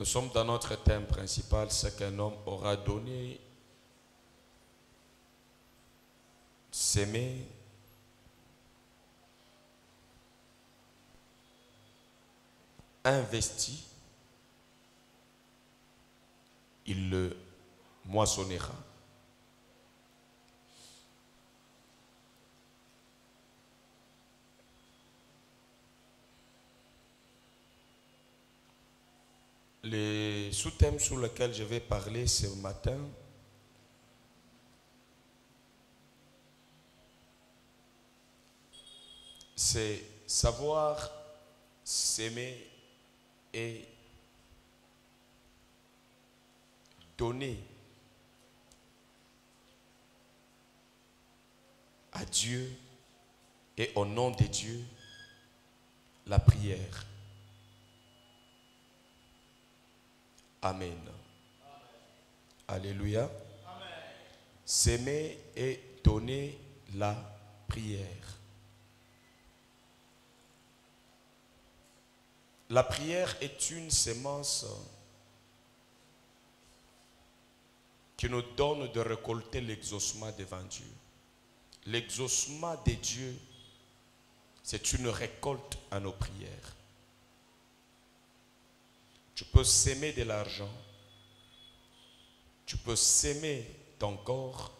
Nous sommes dans notre thème principal, ce qu'un homme aura donné, s'aimer, investi, il le moissonnera. Les sous-thèmes sur lesquels je vais parler ce matin, c'est savoir s'aimer et donner à Dieu et au nom de Dieu la prière. Amen. Alléluia. S'aimer et donner la prière. La prière est une sémence qui nous donne de récolter l'exaucement devant Dieu. L'exaucement de Dieu, c'est une récolte à nos prières. Tu peux s'aimer de l'argent, tu peux s'aimer ton corps,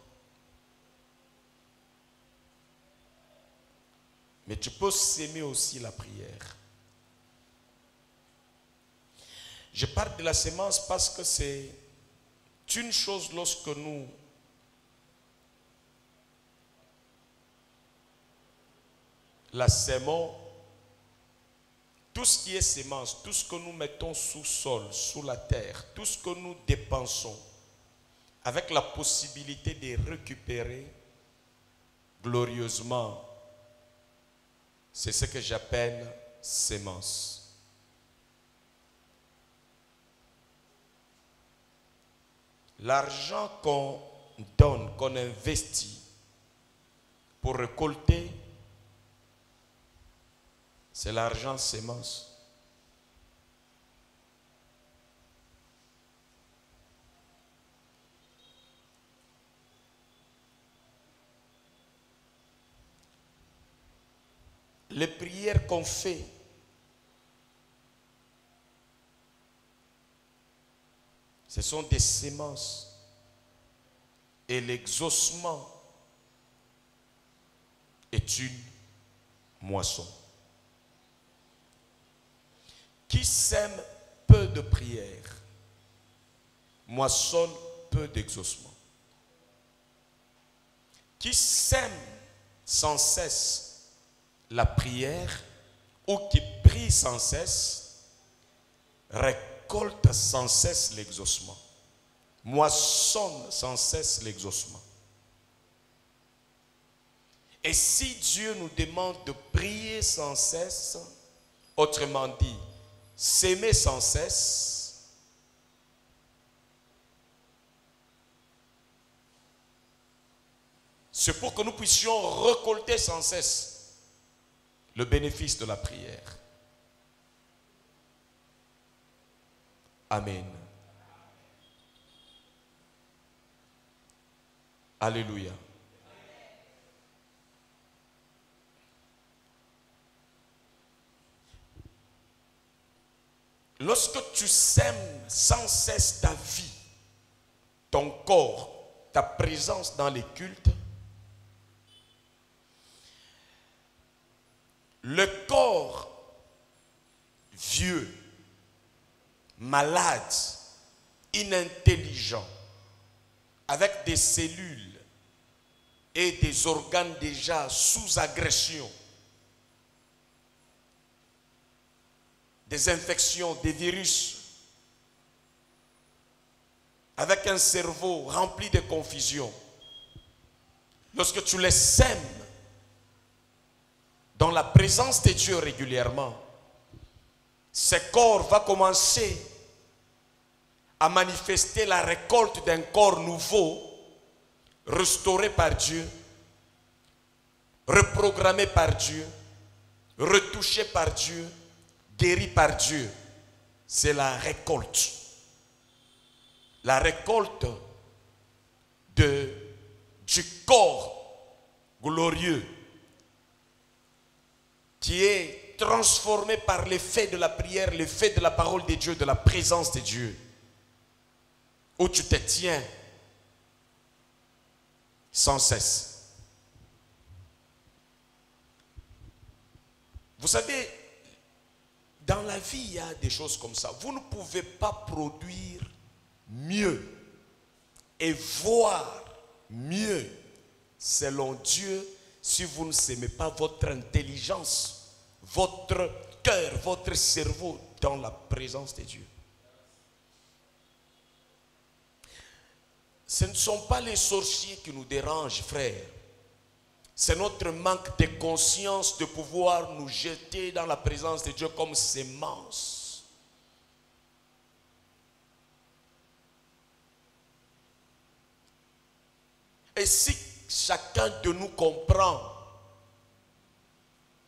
mais tu peux s'aimer aussi la prière. Je parle de la sémence parce que c'est une chose lorsque nous la sémons, tout ce qui est sémence, tout ce que nous mettons sous sol, sous la terre, tout ce que nous dépensons, avec la possibilité de récupérer glorieusement, c'est ce que j'appelle sémence. L'argent qu'on donne, qu'on investit pour récolter, c'est l'argent sémence. Les prières qu'on fait, ce sont des sémences. Et l'exaucement est une moisson. Qui sème peu de prières, moissonne peu d'exaucement. Qui sème sans cesse la prière ou qui prie sans cesse, récolte sans cesse l'exaucement. Moissonne sans cesse l'exaucement. Et si Dieu nous demande de prier sans cesse, autrement dit, s'aimer sans cesse, c'est pour que nous puissions récolter sans cesse le bénéfice de la prière. Amen. Alléluia. Lorsque tu sèmes sans cesse ta vie, ton corps, ta présence dans les cultes, le corps vieux, malade, inintelligent, avec des cellules et des organes déjà sous agression, des infections, des virus, avec un cerveau rempli de confusion. Lorsque tu les sèmes dans la présence de Dieu régulièrement, ce corps va commencer à manifester la récolte d'un corps nouveau, restauré par Dieu, reprogrammé par Dieu, retouché par Dieu, guéri par Dieu. c'est la récolte. La récolte du corps glorieux qui est transformé par l'effet de la prière, l'effet de la parole de Dieu, de la présence de Dieu, où tu te tiens sans cesse. Vous savez, dans la vie, il y a des choses comme ça. Vous ne pouvez pas produire mieux et voir mieux selon Dieu si vous ne s'aimez pas votre intelligence, votre cœur, votre cerveau dans la présence de Dieu. Ce ne sont pas les sorciers qui nous dérangent, frère. C'est notre manque de conscience de pouvoir nous jeter dans la présence de Dieu comme semences. Et si chacun de nous comprend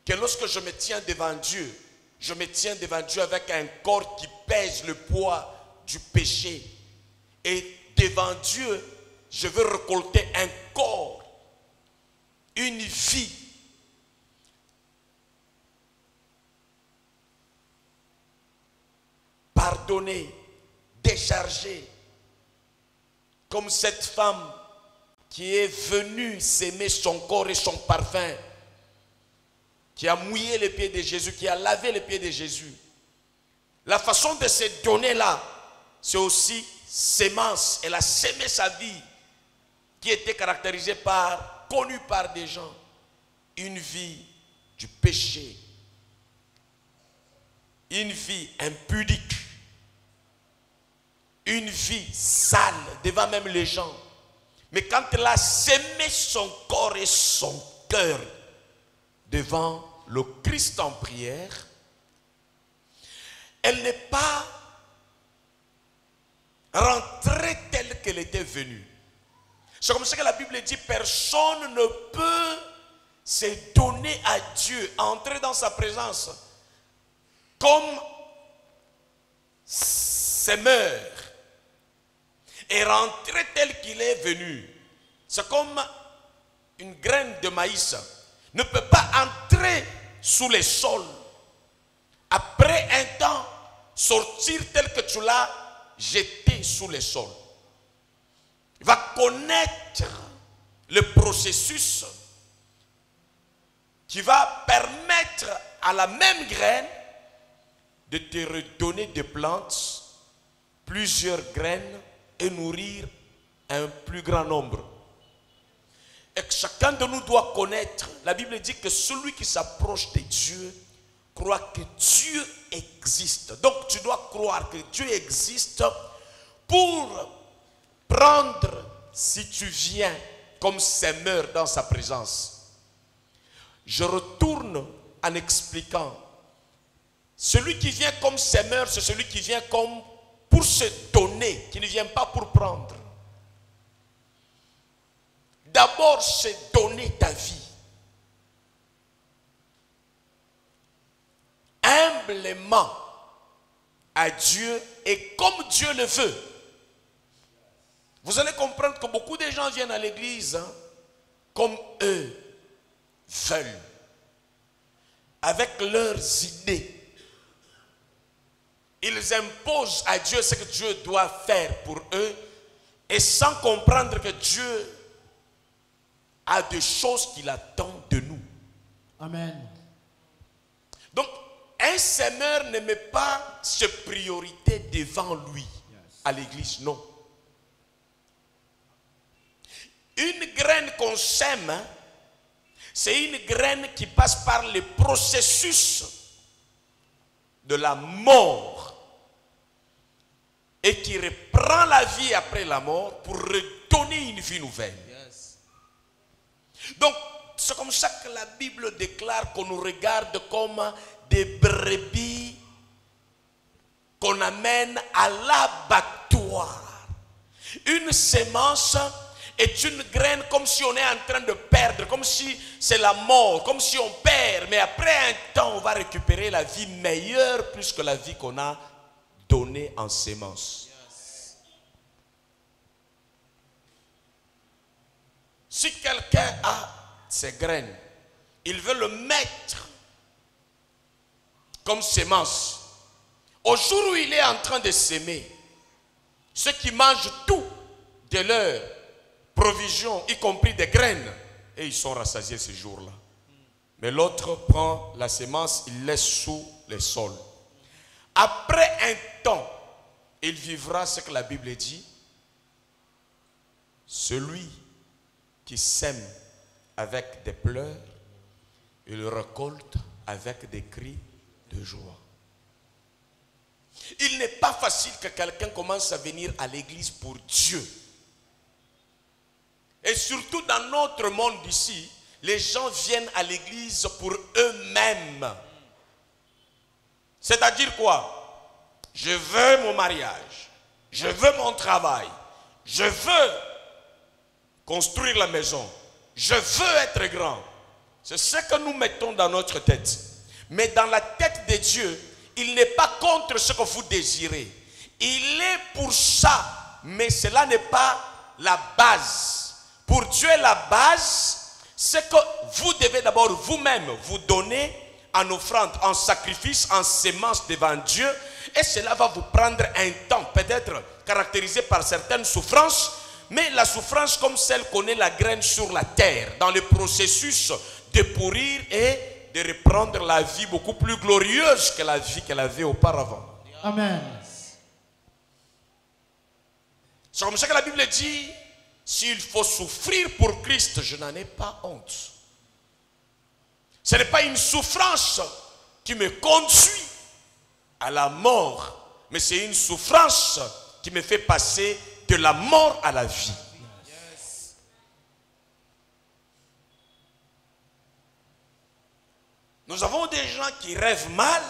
que lorsque je me tiens devant Dieu, je me tiens devant Dieu avec un corps qui pèse le poids du péché. Et devant Dieu, je veux récolter un corps, une vie pardonnée, déchargée, comme cette femme qui est venue s'aimer son corps et son parfum, qui a mouillé les pieds de Jésus, qui a lavé les pieds de Jésus. La façon de se donner là, c'est aussi sémence. Elle a sémé sa vie qui était caractérisée par, connue par des gens, une vie du péché, une vie impudique, une vie sale devant même les gens. Mais quand elle a sémé son corps et son cœur devant le Christ en prière, elle n'est pas rentrée telle qu'elle était venue. C'est comme ça que la Bible dit, personne ne peut se donner à Dieu, entrer dans sa présence comme semeur et rentrer tel qu'il est venu. C'est comme une graine de maïs ne peut pas entrer sous les sols. Après un temps, sortir tel que tu l'as jeté sous les sols. Il va connaître le processus qui va permettre à la même graine de te redonner des plantes, plusieurs graines et nourrir un plus grand nombre. Et que chacun de nous doit connaître, la Bible dit que celui qui s'approche de Dieu croit que Dieu existe. Donc tu dois croire que Dieu existe pour prendre, si tu viens comme semeur dans sa présence. Je retourne en expliquant. Celui qui vient comme semeur, c'est celui qui vient comme pour se donner, qui ne vient pas pour prendre. D'abord, c'est donner ta vie. Humblement à Dieu et comme Dieu le veut. Vous allez comprendre que beaucoup de gens viennent à l'église comme eux veulent, avec leurs idées. Ils imposent à Dieu ce que Dieu doit faire pour eux et sans comprendre que Dieu a des choses qu'il attend de nous. Amen. Donc, un semeur ne met pas ses priorités devant lui à l'église, non. Une graine qu'on sème, c'est une graine qui passe par le processus de la mort et qui reprend la vie après la mort pour redonner une vie nouvelle. Donc, c'est comme ça que la Bible déclare qu'on nous regarde comme des brebis qu'on amène à l'abattoir. Une sémence est une graine comme si on est en train de perdre, comme si c'est la mort, comme si on perd. Mais après un temps, on va récupérer la vie meilleure plus que la vie qu'on a donné en sémence. Si quelqu'un a ses graines, il veut le mettre comme sémence. Au jour où il est en train de s'aimer, ceux qui mangent tout de leur provision, y compris des graines, et ils sont rassasiés ce jour-là. Mais l'autre prend la sémence, il laisse sous les sols. Après un temps, il vivra ce que la Bible dit. Celui qui sème avec des pleurs, il récolte avec des cris de joie. Il n'est pas facile que quelqu'un commence à venir à l'église pour Dieu. Et surtout dans notre monde d'ici, les gens viennent à l'église pour eux-mêmes. C'est-à-dire quoi? Je veux mon mariage, je veux mon travail, je veux construire la maison, je veux être grand. C'est ce que nous mettons dans notre tête. Mais dans la tête de Dieu, il n'est pas contre ce que vous désirez. Il est pour ça, mais cela n'est pas la base. Pour Dieu, la base, c'est que vous devez d'abord vous-même vous donner en offrande, en sacrifice, en sémence devant Dieu. Et cela va vous prendre un temps, peut-être caractérisé par certaines souffrances, mais la souffrance comme celle qu'on est la graine sur la terre, dans le processus de pourrir et de reprendre la vie beaucoup plus glorieuse que la vie qu'elle avait auparavant. Amen. C'est comme ça que la Bible dit, s'il faut souffrir pour Christ, je n'en ai pas honte. Ce n'est pas une souffrance qui me conduit à la mort, mais c'est une souffrance qui me fait passer de la mort à la vie. Nous avons des gens qui rêvent mal,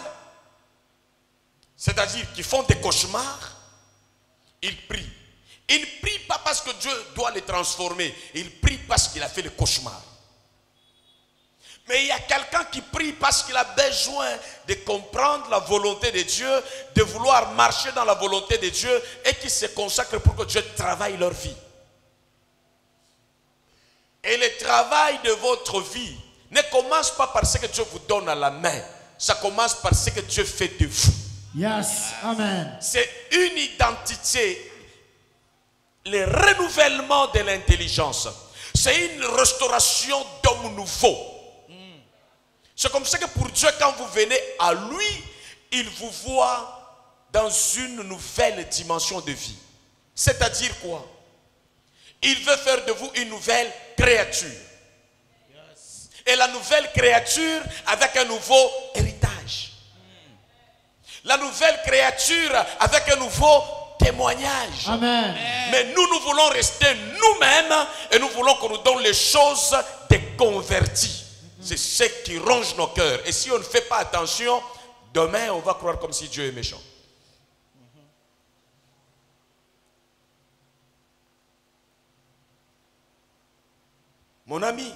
c'est-à-dire qui font des cauchemars. Ils prient. Ils ne prient pas parce que Dieu doit les transformer. Ils prient parce qu'il a fait le cauchemar. Mais il y a quelqu'un qui prie parce qu'il a besoin de comprendre la volonté de Dieu, de vouloir marcher dans la volonté de Dieu et qui se consacre pour que Dieu travaille leur vie. Et le travail de votre vie ne commence pas par ce que Dieu vous donne à la main. Ça commence par ce que Dieu fait de vous. Yes, amen. C'est une identité, le renouvellement de l'intelligence. C'est une restauration d'homme nouveau. C'est comme ça que pour Dieu, quand vous venez à lui, il vous voit dans une nouvelle dimension de vie. C'est-à-dire quoi? Il veut faire de vous une nouvelle créature. Et la nouvelle créature avec un nouveau héritage. La nouvelle créature avec un nouveau témoignage. Amen. Mais nous voulons rester nous-mêmes et nous voulons qu'on nous donne les choses des convertis. C'est ce qui ronge nos cœurs. Et si on ne fait pas attention, demain on va croire comme si Dieu est méchant. Mon ami,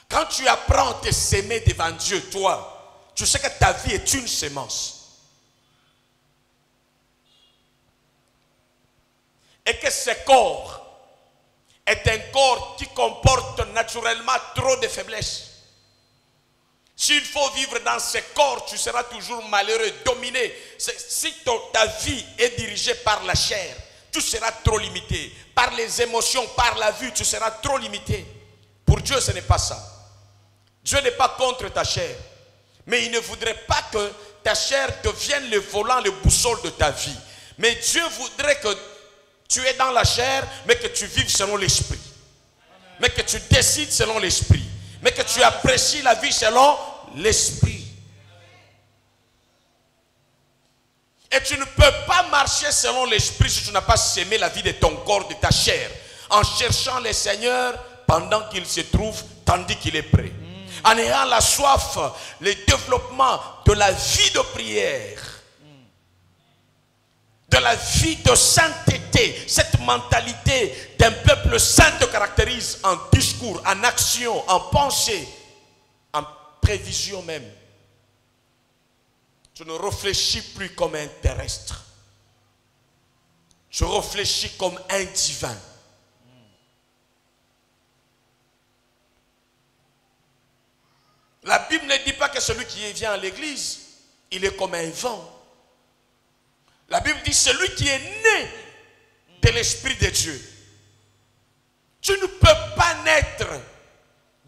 quand tu apprends à te s'aimer devant Dieu, toi, tu sais que ta vie est une sémence. Et que ce corps est un corps qui comporte naturellement trop de faiblesses. S'il faut vivre dans ce corps, tu seras toujours malheureux, dominé. Si ta vie est dirigée par la chair, tu seras trop limité. Par les émotions, par la vue, tu seras trop limité. Pour Dieu, ce n'est pas ça. Dieu n'est pas contre ta chair. Mais il ne voudrait pas que ta chair devienne le volant, le boussole de ta vie. Mais Dieu voudrait que tu es dans la chair, mais que tu vives selon l'esprit. Mais que tu décides selon l'esprit. Mais que tu apprécies la vie selon l'esprit. Et tu ne peux pas marcher selon l'esprit si tu n'as pas sémé la vie de ton corps, de ta chair. En cherchant le Seigneur pendant qu'il se trouve, tandis qu'il est prêt. En ayant la soif, le développement de la vie de prière. De la vie de sainteté. Cette mentalité d'un peuple saint te caractérise en discours, en action, en pensée, en prévision même. Tu ne réfléchis plus comme un terrestre. Tu réfléchis comme un divin. La Bible ne dit pas que celui qui vient à l'église, il est comme un vent. La Bible dit celui qui est né de l'Esprit de Dieu. Tu ne peux pas naître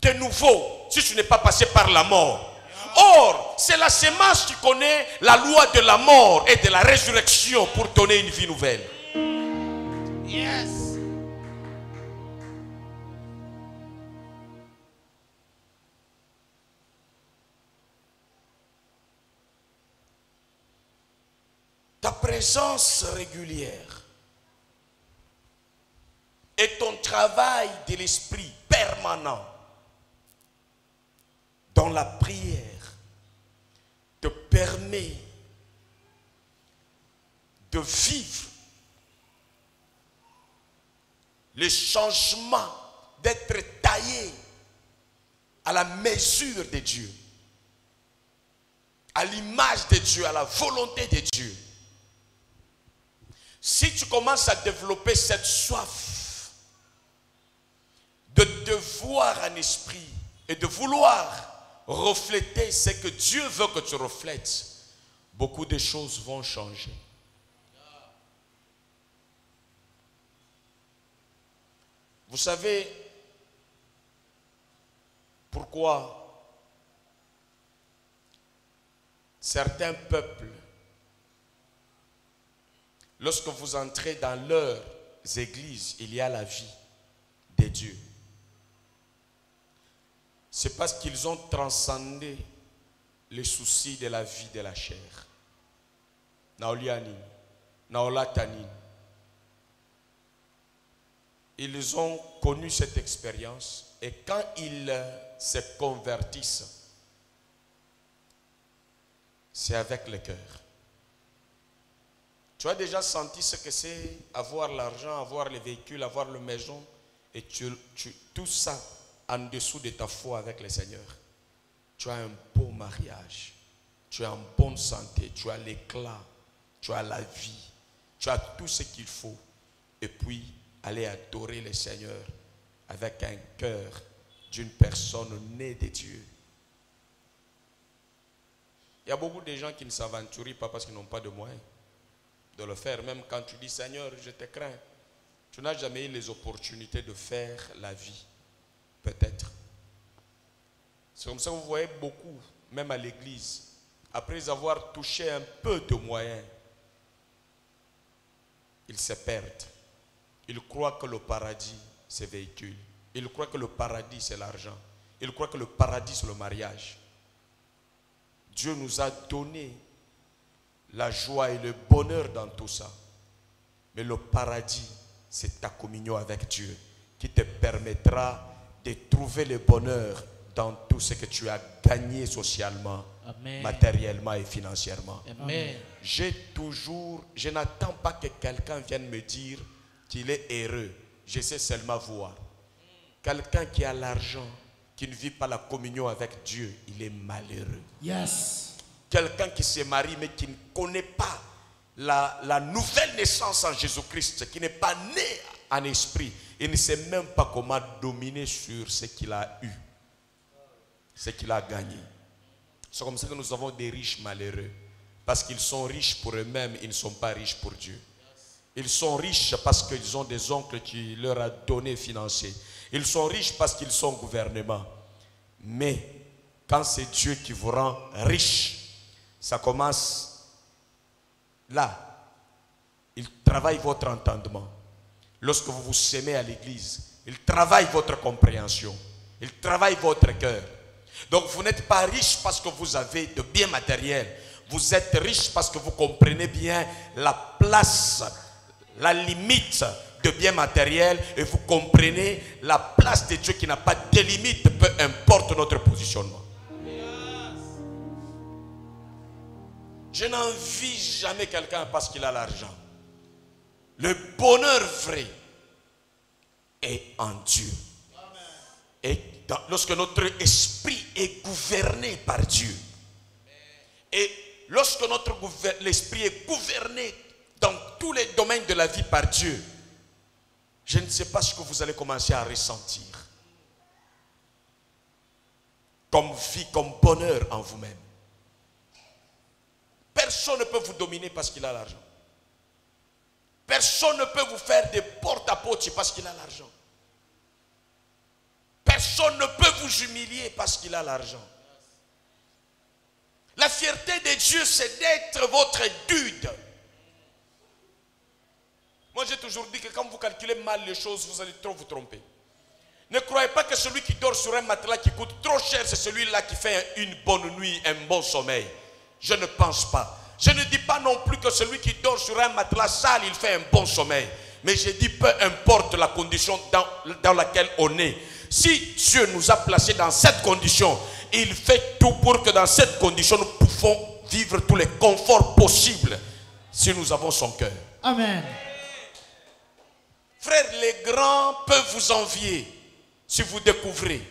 de nouveau si tu n'es pas passé par la mort. Or, c'est la sémence qui connaît la loi de la mort et de la résurrection pour donner une vie nouvelle. Yes. Ta présence régulière et ton travail de l'esprit permanent dans la prière te permet de vivre les changements, d'être taillé à la mesure de Dieu, à l'image de Dieu, à la volonté de Dieu. Si tu commences à développer cette soif de te voir en esprit et de vouloir refléter ce que Dieu veut que tu reflètes, beaucoup de choses vont changer. Vous savez pourquoi certains peuples, lorsque vous entrez dans leurs églises, il y a la vie de Dieu. C'est parce qu'ils ont transcendé les soucis de la vie de la chair. Naoliani, Naolatani. Ils ont connu cette expérience et quand ils se convertissent, c'est avec le cœur. Tu as déjà senti ce que c'est avoir l'argent, avoir les véhicules, avoir la maison et tout ça en dessous de ta foi avec le Seigneur. Tu as un beau mariage, tu es en bonne santé, tu as l'éclat, tu as la vie, tu as tout ce qu'il faut et puis aller adorer le Seigneur avec un cœur d'une personne née de Dieu. Il y a beaucoup de gens qui ne s'aventurent pas parce qu'ils n'ont pas de moyens de le faire. Même quand tu dis Seigneur, je te crains, tu n'as jamais eu les opportunités de faire la vie. Peut-être. C'est comme ça que vous voyez beaucoup, même à l'église, après avoir touché un peu de moyens, ils se perdent. Ils croient que le paradis, c'est véhicule. Ils croient que le paradis, c'est l'argent. Ils croient que le paradis, c'est le mariage. Dieu nous a donné la joie et le bonheur dans tout ça. Mais le paradis, c'est ta communion avec Dieu qui te permettra de trouver le bonheur dans tout ce que tu as gagné socialement, Amen, matériellement et financièrement. Amen. Je n'attends pas que quelqu'un vienne me dire qu'il est heureux. Je sais seulement voir. Quelqu'un qui a l'argent, qui ne vit pas la communion avec Dieu, il est malheureux. Yes. Quelqu'un qui se marie mais qui ne connaît pas la nouvelle naissance en Jésus-Christ, qui n'est pas né en esprit, il ne sait même pas comment dominer sur ce qu'il a eu, ce qu'il a gagné. C'est comme ça que nous avons des riches malheureux. Parce qu'ils sont riches pour eux-mêmes, ils ne sont pas riches pour Dieu. Ils sont riches parce qu'ils ont des oncles qui leur ont donné financier. Ils sont riches parce qu'ils sont gouvernement. Mais quand c'est Dieu qui vous rend riche, ça commence là. Il travaille votre entendement. Lorsque vous vous sémez à l'église, il travaille votre compréhension. Il travaille votre cœur. Donc vous n'êtes pas riche parce que vous avez de biens matériels. Vous êtes riche parce que vous comprenez bien la place, la limite de biens matériels et vous comprenez la place de Dieu qui n'a pas de limite, peu importe notre positionnement. Je n'envie jamais quelqu'un parce qu'il a l'argent. Le bonheur vrai est en Dieu. Et lorsque notre esprit est gouverné par Dieu, et lorsque lorsque l'esprit est gouverné dans tous les domaines de la vie par Dieu, je ne sais pas ce que vous allez commencer à ressentir. Comme vie, comme bonheur en vous-même. Personne ne peut vous dominer parce qu'il a l'argent. Personne ne peut vous faire des porte-à-porte parce qu'il a l'argent. Personne ne peut vous humilier parce qu'il a l'argent. La fierté de Dieu, c'est d'être votre dude. Moi, j'ai toujours dit que quand vous calculez mal les choses, vous allez trop vous tromper. Ne croyez pas que celui qui dort sur un matelas qui coûte trop cher, c'est celui-là qui fait une bonne nuit, un bon sommeil. Je ne pense pas. Je ne dis pas non plus que celui qui dort sur un matelas sale, il fait un bon sommeil. Mais je dis peu importe la condition dans laquelle on est. Si Dieu nous a placés dans cette condition, il fait tout pour que dans cette condition, nous pouvons vivre tous les conforts possibles si nous avons son cœur. Amen. Frères, les grands peuvent vous envier si vous découvrez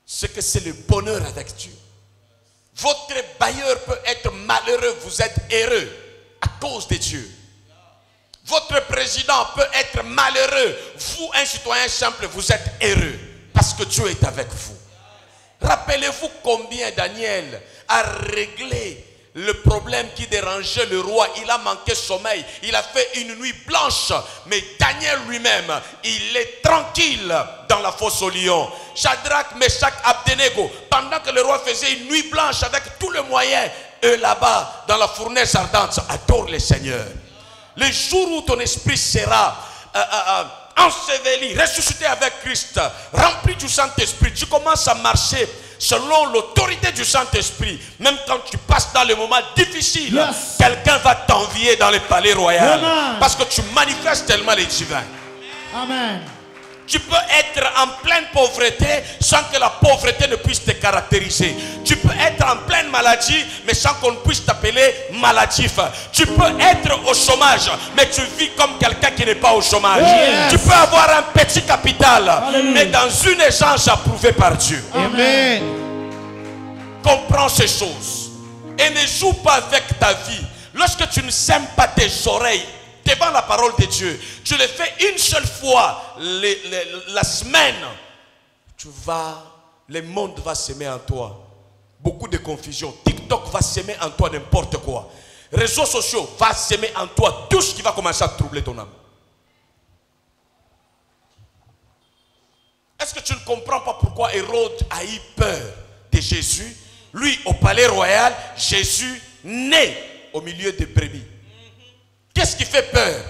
ce que c'est le bonheur avec Dieu. Votre bailleur peut être malheureux, vous êtes heureux à cause de Dieu. Votre président peut être malheureux, vous, un citoyen simple, vous êtes heureux parce que Dieu est avec vous. Rappelez-vous combien Daniel a réglé le problème qui dérangeait le roi. Il a manqué sommeil, il a fait une nuit blanche, mais Daniel lui-même, il est tranquille dans la fosse aux lions. Shadrach, Meshach, Abednego, pendant que le roi faisait une nuit blanche avec tous les moyens, eux là-bas dans la fournaise ardente adorent le Seigneur. Le jour où ton esprit sera enseveli, ressuscité avec Christ, rempli du Saint-Esprit, tu commences à marcher selon l'autorité du Saint-Esprit. Même quand tu passes dans les moments difficiles, quelqu'un va t'envier dans le palais royal. Parce que tu manifestes tellement les divins. Amen. Tu peux être en pleine pauvreté sans que la pauvreté ne puisse te caractériser. Tu peux être en pleine maladie mais sans qu'on puisse t'appeler maladif. Tu peux être au chômage mais tu vis comme quelqu'un qui n'est pas au chômage. Tu peux avoir un petit capital mais dans une essence approuvée par Dieu. Amen. Comprends ces choses et ne joue pas avec ta vie. Lorsque tu ne sèmes pas tes oreilles devant la parole de Dieu, tu le fais une seule fois la semaine, le monde va s'aimer en toi. Beaucoup de confusion. TikTok va s'aimer en toi n'importe quoi. Réseaux sociaux va s'aimer en toi tout ce qui va commencer à troubler ton âme. Est-ce que tu ne comprends pas pourquoi Hérode a eu peur de Jésus? Lui, au palais royal, Jésus né au milieu des brebis. Qu'est-ce qui fait peur?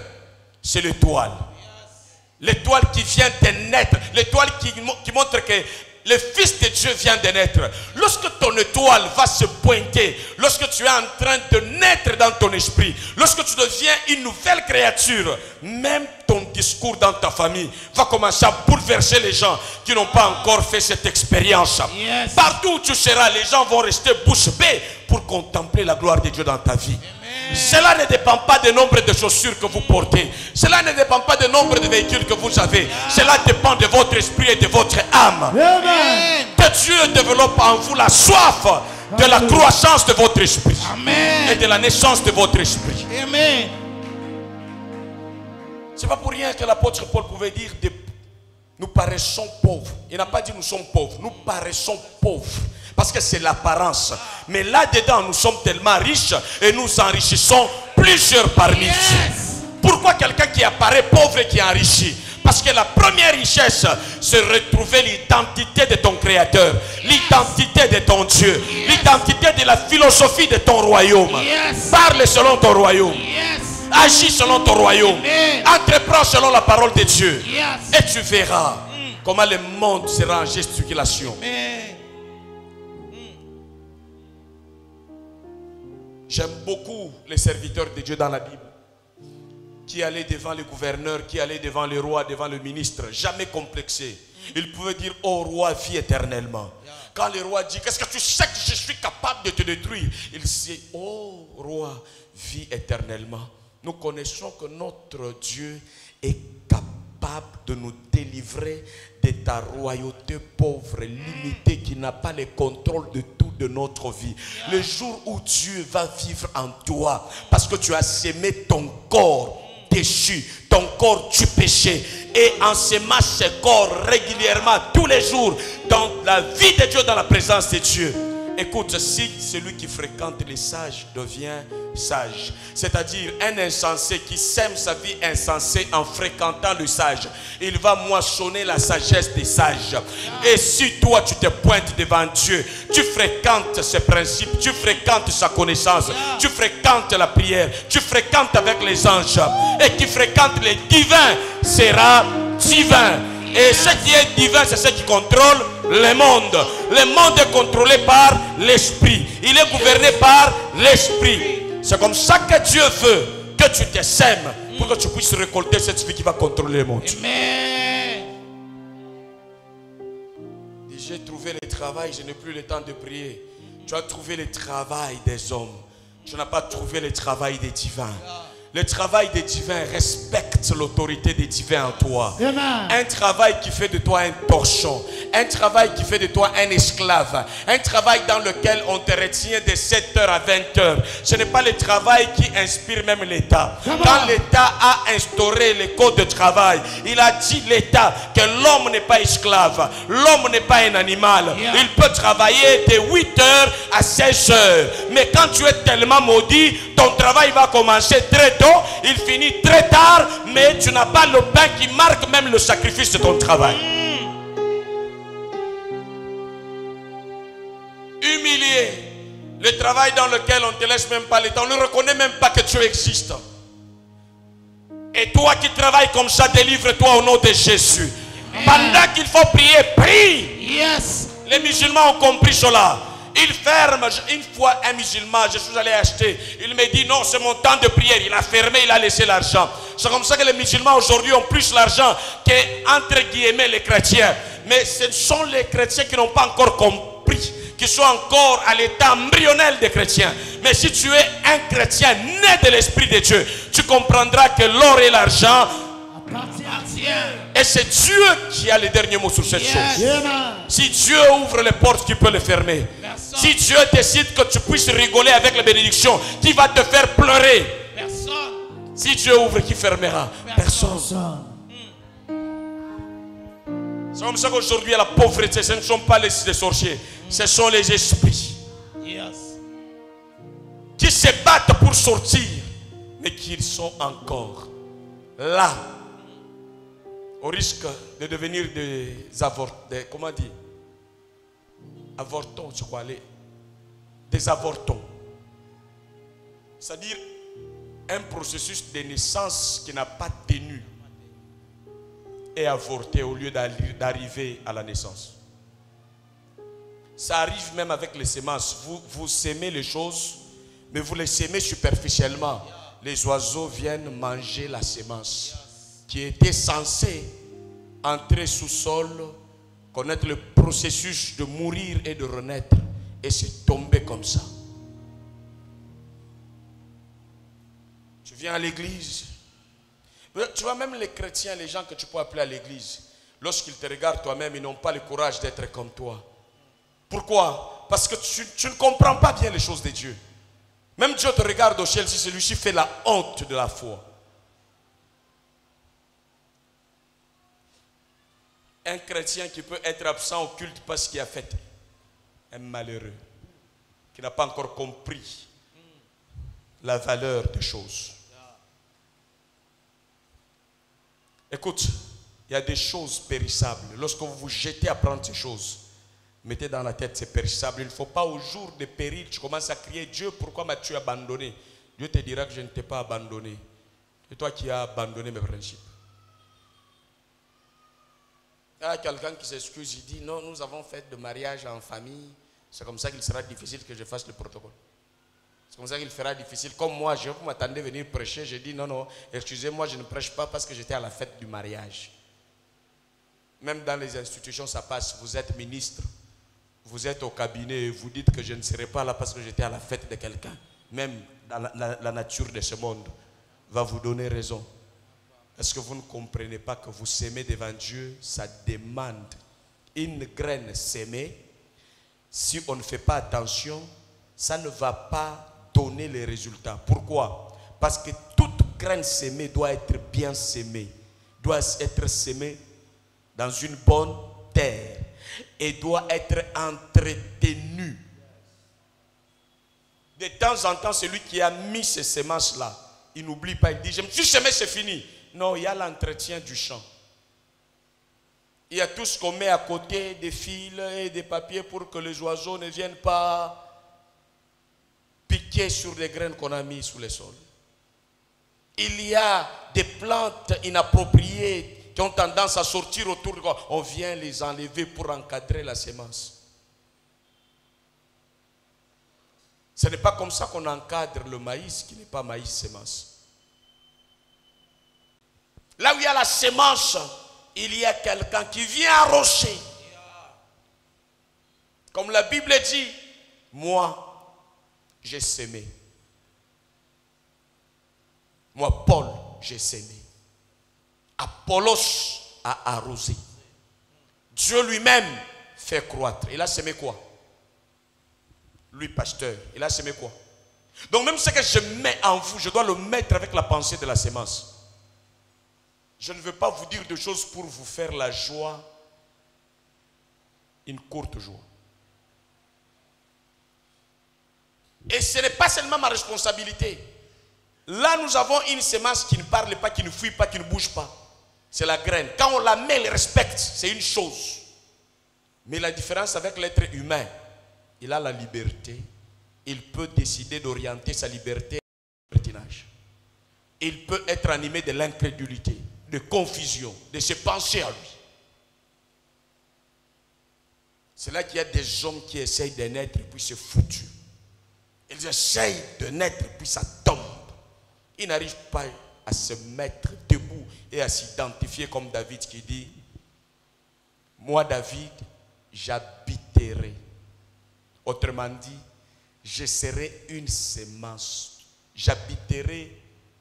C'est l'étoile. L'étoile qui vient de naître. L'étoile qui montre que le Fils de Dieu vient de naître. Lorsque ton étoile va se pointer, lorsque tu es en train de naître dans ton esprit, lorsque tu deviens une nouvelle créature, même ton discours dans ta famille va commencer à bouleverser les gens qui n'ont pas encore fait cette expérience. Partout où tu seras, les gens vont rester bouche bée pour contempler la gloire de Dieu dans ta vie. Cela ne dépend pas du nombre de chaussures que vous portez. Cela ne dépend pas du nombre de véhicules que vous avez. Cela dépend de votre esprit et de votre âme. Amen. Que Dieu développe en vous la soif de la croissance de votre esprit. Amen. Et de la naissance de votre esprit. Amen. C'est pas pour rien que l'apôtre Paul pouvait dire nous paraissons pauvres. Il n'a pas dit nous sommes pauvres. Nous paraissons pauvres. Parce que c'est l'apparence. Mais là-dedans, nous sommes tellement riches et nous enrichissons plusieurs parmi nous. Pourquoi quelqu'un qui apparaît pauvre et qui est enrichi? Parce que la première richesse, c'est retrouver l'identité de ton Créateur, l'identité de ton Dieu, l'identité de la philosophie de ton royaume. Parle selon ton royaume. Agis selon ton royaume. Entreprends selon la parole de Dieu. Et tu verras comment le monde sera en gesticulation. J'aime beaucoup les serviteurs de Dieu dans la Bible qui allaient devant le gouverneur, qui allaient devant le roi, devant le ministre, jamais complexés. Ils pouvaient dire, oh roi, vis éternellement. Quand le roi dit, qu'est-ce que tu sais que je suis capable de te détruire? Il dit, oh roi, vis éternellement. Nous connaissons que notre Dieu est capable de nous délivrer de ta royauté pauvre, limitée, qui n'a pas le contrôle de tout de notre vie. Le jour où Dieu va vivre en toi, parce que tu as sémé ton corps déchu, ton corps du péché, et en sémant ce corps régulièrement, tous les jours, dans la vie de Dieu, dans la présence de Dieu. Écoute, si celui qui fréquente les sages devient sage, c'est-à-dire un insensé qui sème sa vie insensée en fréquentant le sage, il va moissonner la sagesse des sages. Et si toi tu te pointes devant Dieu, tu fréquentes ses principes, tu fréquentes sa connaissance, tu fréquentes la prière, tu fréquentes avec les anges, et qui fréquente les divins sera divin. Et ce qui est divin, c'est ce qui contrôle le monde. Le monde est contrôlé par l'esprit. Il est gouverné par l'esprit. C'est comme ça que Dieu veut que tu te sèmes pour que tu puisses récolter cette vie qui va contrôler le monde. Amen. J'ai trouvé le travail, je n'ai plus le temps de prier. Tu as trouvé le travail des hommes. Tu n'as pas trouvé le travail des divins. Le travail des divins respecte l'autorité des divins en toi. Amen. Un travail qui fait de toi un torchon. Un travail qui fait de toi un esclave. Un travail dans lequel on te retient de 7h à 20h. Ce n'est pas le travail qui inspire même l'État. Quand l'État a instauré les codes de travail, il a dit l'État que l'homme n'est pas esclave. L'homme n'est pas un animal. Il peut travailler de 8h à 16h. Mais quand tu es tellement maudit, ton travail va commencer très tôt. Il finit très tard, mais tu n'as pas le pain qui marque même le sacrifice de ton travail. Humilié, le travail dans lequel on ne te laisse même pas le temps, on ne reconnaît même pas que Dieu existe. Et toi qui travailles comme ça, délivre-toi au nom de Jésus. Pendant qu'il faut prier, prie. Yes. Les musulmans ont compris cela. Il ferme. Une fois un musulman, je suis allé acheter. Il me dit non, c'est mon temps de prière. Il a fermé, il a laissé l'argent. C'est comme ça que les musulmans aujourd'hui ont plus l'argent que, entre guillemets, les chrétiens. Mais ce sont les chrétiens qui n'ont pas encore compris, qui sont encore à l'état embryonnel des chrétiens. Mais si tu es un chrétien né de l'Esprit de Dieu, tu comprendras que l'or et l'argent, et c'est Dieu qui a le dernier mot sur cette chose. Si Dieu ouvre les portes, qui peut les fermer? Si Dieu décide que tu puisses rigoler avec les bénédictions, qui va te faire pleurer? Personne. Si Dieu ouvre, qui fermera? Personne. C'est comme ça qu'aujourd'hui, la pauvreté, ce ne sont pas les sorciers, ce sont les esprits qui se battent pour sortir, mais qui sont encore là, au risque de devenir des comment dire, avortons, je crois, des avortons. C'est-à-dire un processus de naissance qui n'a pas tenu et avorté au lieu d'arriver à la naissance. Ça arrive même avec les semences. Vous sémez les choses, mais vous les sémez superficiellement. Les oiseaux viennent manger la semence qui était censée entrer sous sol, connaître le processus de mourir et de renaître, et c'est tombé comme ça. Tu viens à l'église. Tu vois, même les chrétiens, les gens que tu peux appeler à l'église, lorsqu'ils te regardent toi-même, ils n'ont pas le courage d'être comme toi. Pourquoi? Parce que tu ne comprends pas bien les choses de Dieu. Même Dieu te regarde au ciel si celui-ci fait la honte de la foi. Un chrétien qui peut être absent au culte parce qu'il a fait, un malheureux qui n'a pas encore compris la valeur des choses. Écoute, il y a des choses périssables. Lorsque vous vous jetez à prendre ces choses, mettez dans la tête, c'est périssable. Il ne faut pas au jour de péril, tu commences à crier, Dieu, pourquoi m'as-tu abandonné? Dieu te dira que je ne t'ai pas abandonné. C'est toi qui as abandonné mes principes. Il y a quelqu'un qui s'excuse, il dit, non, nous avons fait de mariage en famille. C'est comme ça qu'il sera difficile que je fasse le protocole. C'est comme ça qu'il fera difficile. Comme moi, je m'attendais à venir prêcher. J'ai dit non, non, excusez-moi, je ne prêche pas parce que j'étais à la fête du mariage. Même dans les institutions, ça passe. Vous êtes ministre, vous êtes au cabinet et vous dites que je ne serai pas là parce que j'étais à la fête de quelqu'un. Même dans la nature de ce monde va vous donner raison. Est-ce que vous ne comprenez pas que vous s'aimez devant Dieu, ça demande une graine s'aimer? si on ne fait pas attention, ça ne va pas donner les résultats. Pourquoi? Parce que toute graine sémée doit être bien sémée, doit être sémée dans une bonne terre et doit être entretenue. De temps en temps, celui qui a mis ces semences-là, il n'oublie pas, il dit, je me suis semé, c'est fini. Non, il y a l'entretien du champ. Il y a tout ce qu'on met à côté, des fils et des papiers pour que les oiseaux ne viennent pas piquer sur les graines qu'on a mises sous le sol. Il y a des plantes inappropriées qui ont tendance à sortir autour de quoi. On vient les enlever pour encadrer la semence. Ce n'est pas comme ça qu'on encadre le maïs qui n'est pas maïs semence. Là où il y a la semence, il y a quelqu'un qui vient arroser. Comme la Bible dit, moi, j'ai semé. Moi, Paul, j'ai semé. Apollos a arrosé. Dieu lui-même fait croître. Il a semé quoi? Lui, pasteur, il a semé quoi? Donc même ce que je mets en vous, je dois le mettre avec la pensée de la sémence. Je ne veux pas vous dire des choses pour vous faire la joie, une courte joie. Et ce n'est pas seulement ma responsabilité. Là, nous avons une semence qui ne parle pas, qui ne fuit pas, qui ne bouge pas. C'est la graine. Quand on la met, elle respecte, c'est une chose. Mais la différence avec l'être humain, il a la liberté. Il peut décider d'orienter sa liberté au libertinage. Il peut être animé de l'incrédulité, de confusion, de se penser à lui. C'est là qu'il y a des hommes qui essayent de naître et puis c'est foutu. Ils essayent de naître et puis ça tombe. Ils n'arrivent pas à se mettre debout et à s'identifier comme David qui dit, moi David, j'habiterai. Autrement dit, je serai une semence. J'habiterai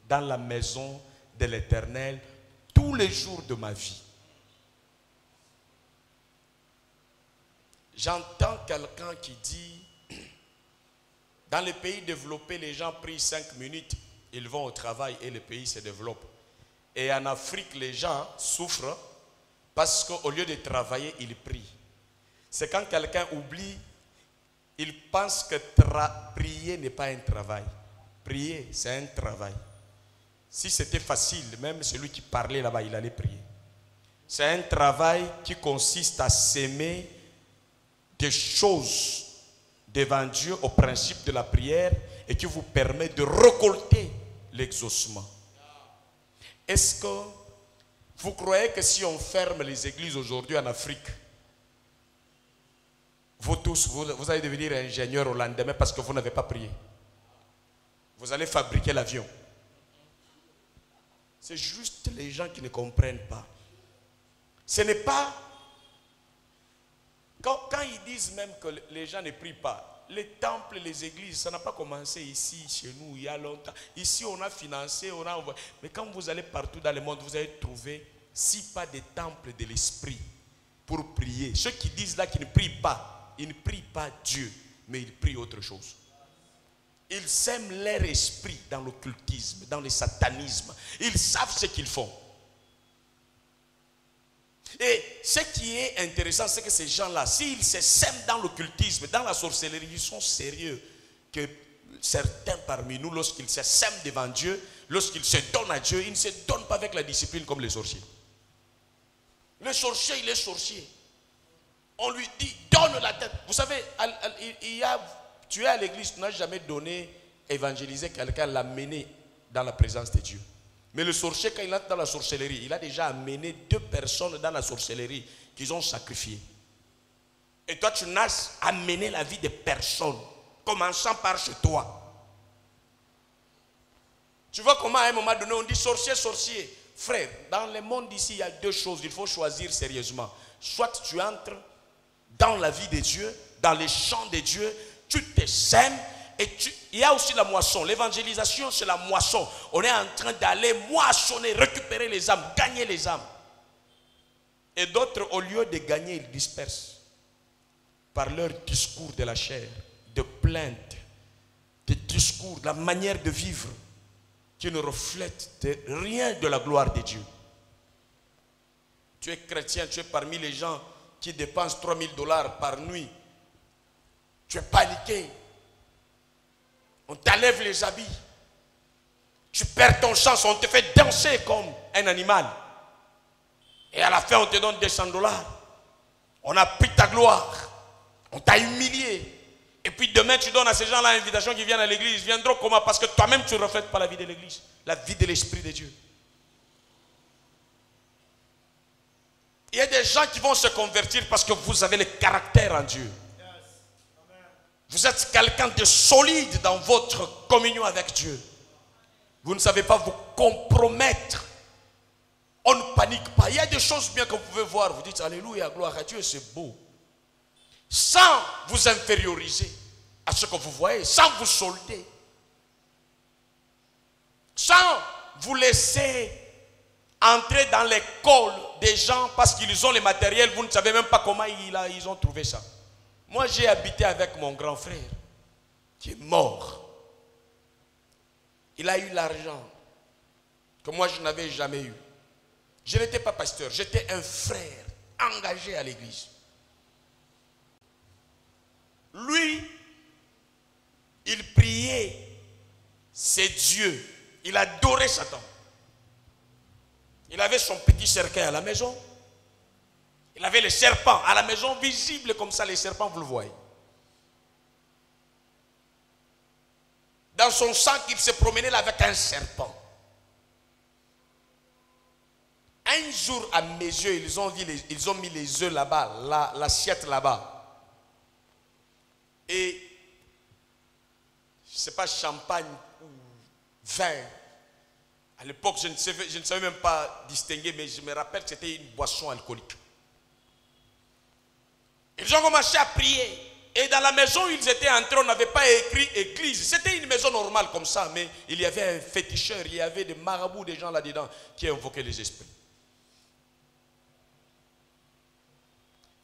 dans la maison de l'Éternel tous les jours de ma vie. J'entends quelqu'un qui dit, dans les pays développés, les gens prient 5 minutes, ils vont au travail et le pays se développe. Et en Afrique, les gens souffrent parce qu'au lieu de travailler, ils prient. C'est quand quelqu'un oublie, il pense que prier n'est pas un travail. Prier, c'est un travail. Si c'était facile, même celui qui parlait là-bas, il allait prier. C'est un travail qui consiste à s'aimer des choses devant Dieu au principe de la prière et qui vous permet de récolter l'exaucement. Est-ce que vous croyez que si on ferme les églises aujourd'hui en Afrique, vous tous, vous allez devenir ingénieur au lendemain parce que vous n'avez pas prié? Vous allez fabriquer l'avion. C'est juste les gens qui ne comprennent pas. Ce n'est pas... Quand ils disent même que les gens ne prient pas, les temples, les églises, ça n'a pas commencé ici, chez nous, il y a longtemps. Ici, on a financé, on a envoyé. Mais quand vous allez partout dans le monde, vous allez trouver, si pas des temples de l'esprit pour prier. Ceux qui disent là qu'ils ne prient pas, ils ne prient pas Dieu, mais ils prient autre chose. Ils sèment leur esprit dans l'occultisme, dans le satanisme. Ils savent ce qu'ils font. Et ce qui est intéressant, c'est que ces gens-là, s'ils se sèment dans l'occultisme, dans la sorcellerie, ils sont sérieux. Que certains parmi nous, lorsqu'ils se sèment devant Dieu, lorsqu'ils se donnent à Dieu, ils ne se donnent pas avec la discipline comme les sorciers. Le sorcier, il est sorcier. On lui dit, donne la tête. Vous savez, tu es à l'église, tu n'as jamais donné, évangélisé quelqu'un, l'amener dans la présence de Dieu. Mais le sorcier, quand il entre dans la sorcellerie, il a déjà amené 2 personnes dans la sorcellerie qu'ils ont sacrifiées. Et toi, tu n'as amené la vie de personne, commençant par chez toi. Tu vois comment à un moment donné, on dit sorcier, sorcier. Frère, dans le monde ici, il y a 2 choses, il faut choisir sérieusement. Soit tu entres dans la vie de Dieu, dans les champs de Dieu, tu te sèmes. Et il y a aussi la moisson. L'évangélisation, c'est la moisson. On est en train d'aller moissonner, récupérer les âmes, gagner les âmes. Et d'autres, au lieu de gagner, ils dispersent. par leur discours de la chair, de plainte, de discours, la manière de vivre qui ne reflète rien de la gloire de Dieu. Tu es chrétien, tu es parmi les gens qui dépensent $3000 par nuit. Tu es paniqué. On t'enlève les habits. Tu perds ton chance, on te fait danser comme un animal. Et à la fin, on te donne $200. On a pris ta gloire. On t'a humilié. Et puis demain, tu donnes à ces gens-là l'invitation qui viennent à l'église. Ils viendront comment? Parce que toi-même, tu ne reflètes pas la vie de l'église. La vie de l'Esprit de Dieu. Il y a des gens qui vont se convertir parce que vous avez le caractère en Dieu. Vous êtes quelqu'un de solide dans votre communion avec Dieu. Vous ne savez pas vous compromettre. On ne panique pas. Il y a des choses bien que vous pouvez voir. Vous dites alléluia, gloire à Dieu, c'est beau. Sans vous inférioriser à ce que vous voyez, sans vous solder, sans vous laisser entrer dans l'école des gens parce qu'ils ont les matériels, vous ne savez même pas comment ils ont trouvé ça. Moi, j'ai habité avec mon grand frère qui est mort. Il a eu l'argent que moi je n'avais jamais eu. Je n'étais pas pasteur, j'étais un frère engagé à l'église. Lui, il priait ses dieux. Il adorait Satan. Il avait son petit cercueil à la maison. Il avait les serpents à la maison, visibles comme ça, les serpents, vous le voyez. Dans son sang, il se promenait là avec un serpent. Un jour, à mes yeux, ils ont mis les œufs là-bas, l'assiette là-bas. Et, je ne sais pas, champagne ou vin. À l'époque, je ne savais même pas distinguer, mais je me rappelle que c'était une boisson alcoolique. Ils ont commencé à prier. Et dans la maison où ils étaient entrés, on n'avait pas écrit église. C'était une maison normale comme ça, mais il y avait un féticheur, il y avait des marabouts, des gens là-dedans qui invoquaient les esprits.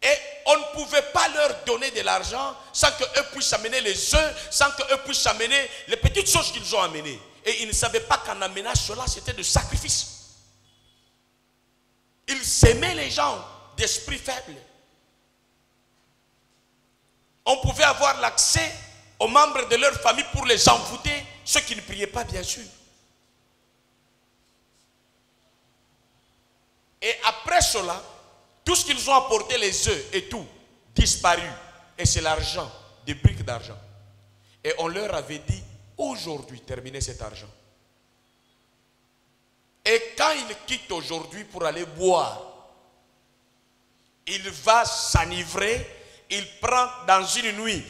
Et on ne pouvait pas leur donner de l'argent sans qu'eux puissent amener les œufs, sans qu'eux puissent amener les petites choses qu'ils ont amenées. Et ils ne savaient pas qu'en amenant cela, c'était de sacrifice. Ils s'aimaient les gens d'esprit faible. On pouvait avoir l'accès aux membres de leur famille pour les envoûter, ceux qui ne priaient pas, bien sûr. Et après cela, tout ce qu'ils ont apporté, les œufs et tout, disparu. Et c'est l'argent, des briques d'argent. Et on leur avait dit, aujourd'hui, terminez cet argent. Et quand il quitte aujourd'hui pour aller boire, il va s'enivrer, il prend dans une nuit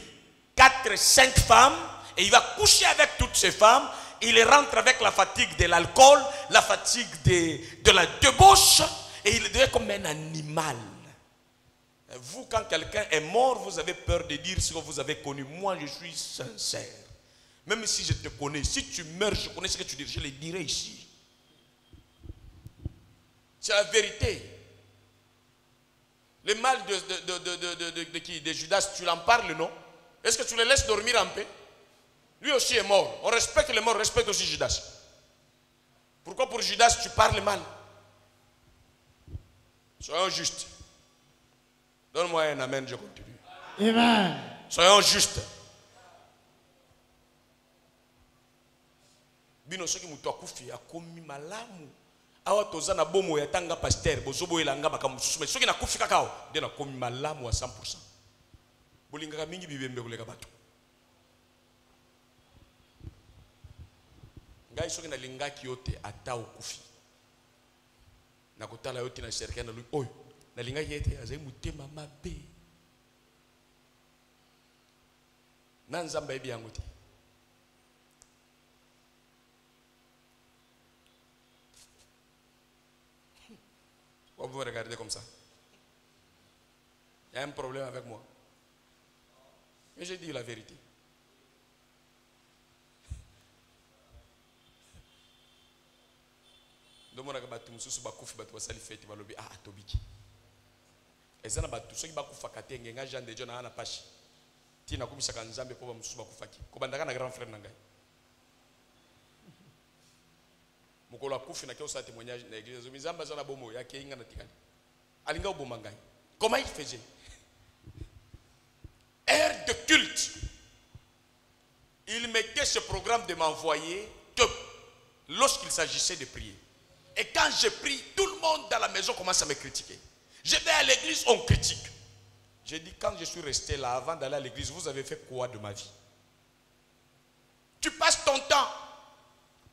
4-5 femmes et il va coucher avec toutes ces femmes. Il rentre avec la fatigue de l'alcool, la fatigue de la débauche et il devient comme un animal. Vous, quand quelqu'un est mort, vous avez peur de dire ce que vous avez connu. Moi, je suis sincère. Même si je te connais, si tu meurs, je connais ce que tu dis, je le dirai ici. C'est la vérité. Le mal de Judas, tu l'en parles, non? Est-ce que tu le laisses dormir en paix? Lui aussi est mort. On respecte les morts, on respecte aussi Judas. Pourquoi pour Judas tu parles mal? Soyons justes. Donne-moi un amen, je continue. Amen. Soyons justes. Bino soki mutu akufi akomi malamu. Awa toza na bomo ya tanga pasteur bozobo elanga bakamususu soki na kufi kakao de na komi malamu à 100%. Bolingaka mingi bibembe koleka bato. Ngai soki na lingaki yote ata okufi. Na kotala yote na serikali na lui oyo na lingaki yote azai mutema mabe. Na nzamba ebi yango te. Vous me regardez comme ça. Il y a un problème avec moi. Mais j'ai dit la vérité. Et ça n'a pas tout ce qui va kufakate ngenga Jean de Dieu na ana pashi. Tina kumisaka nzambe po ba mususu ba kufaki. Kobandaka na grand frère nangai. Mukolo akufi na kiosa témoignage na église. Mizamba zana bomo ya keinga na tikali. Alinga oboma ngai. Comment il faisait? Air de culte. Il mettait ce programme de m'envoyer que lorsqu'il s'agissait de prier. Et quand je prie, tout le monde dans la maison commence à me critiquer. Je vais à l'église, on critique. J'ai dit, quand je suis resté là, avant d'aller à l'église, vous avez fait quoi de ma vie? Tu passes ton temps.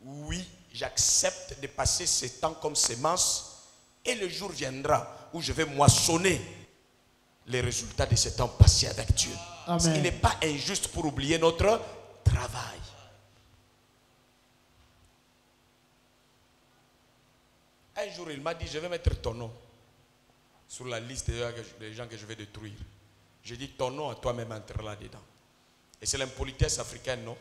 Oui, j'accepte de passer ce temps comme semence. Et le jour viendra où je vais moissonner les résultats de ce temps passé avec Dieu. Amen. Il n'est pas injuste pour oublier notre travail. Un jour, il m'a dit, je vais mettre ton nom sur la liste des gens que je vais détruire. J'ai dit, ton nom à toi-même entre là-dedans. Et c'est l'impolitesse africaine, non?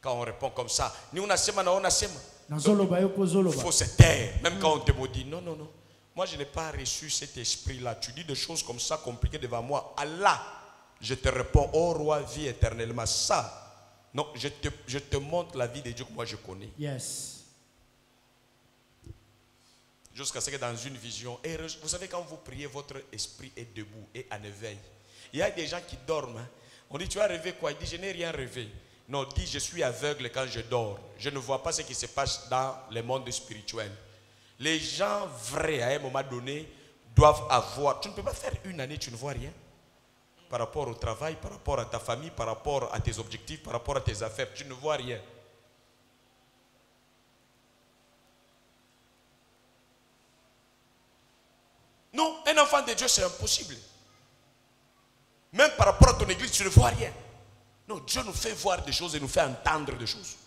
Quand on répond comme ça, ni on a sema, na on a sema. Il faut se taire, même quand on te maudit. Non, non, non. Moi, je n'ai pas reçu cet esprit-là. Tu dis des choses comme ça, compliquées devant moi. Allah, je te réponds, oh roi, vis éternellement. Ça, non, je te montre la vie de Dieu que moi je connais. Yes. Jusqu'à ce que dans une vision, et vous savez, quand vous priez, votre esprit est debout et en éveil. Il y a des gens qui dorment. Hein. On dit, tu as rêvé quoi? Il dit, je n'ai rien rêvé. Non, dit, je suis aveugle quand je dors. Je ne vois pas ce qui se passe dans le monde spirituel. Les gens vrais, à un moment donné, doivent avoir. Tu ne peux pas faire une année, tu ne vois rien. Par rapport au travail, par rapport à ta famille, par rapport à tes objectifs, par rapport à tes affaires, tu ne vois rien. Non, un enfant de Dieu, c'est impossible. Même par rapport à ton église, tu ne vois rien. Non, Dieu nous fait voir des choses et nous fait entendre des choses.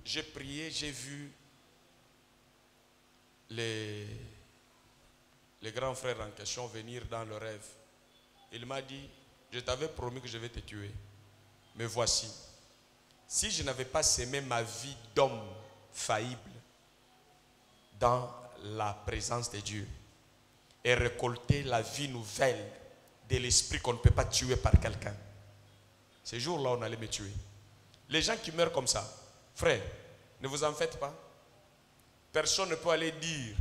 J'ai prié, j'ai vu les grands frères en question venir dans le rêve. Il m'a dit, je t'avais promis que je vais te tuer. Mais voici, si je n'avais pas sémé ma vie d'homme faillible dans la présence de Dieu et récolter la vie nouvelle de l'esprit qu'on ne peut pas tuer par quelqu'un, ce jour-là on allait me tuer. Les gens qui meurent comme ça, frère, ne vous en faites pas. Personne ne peut aller dire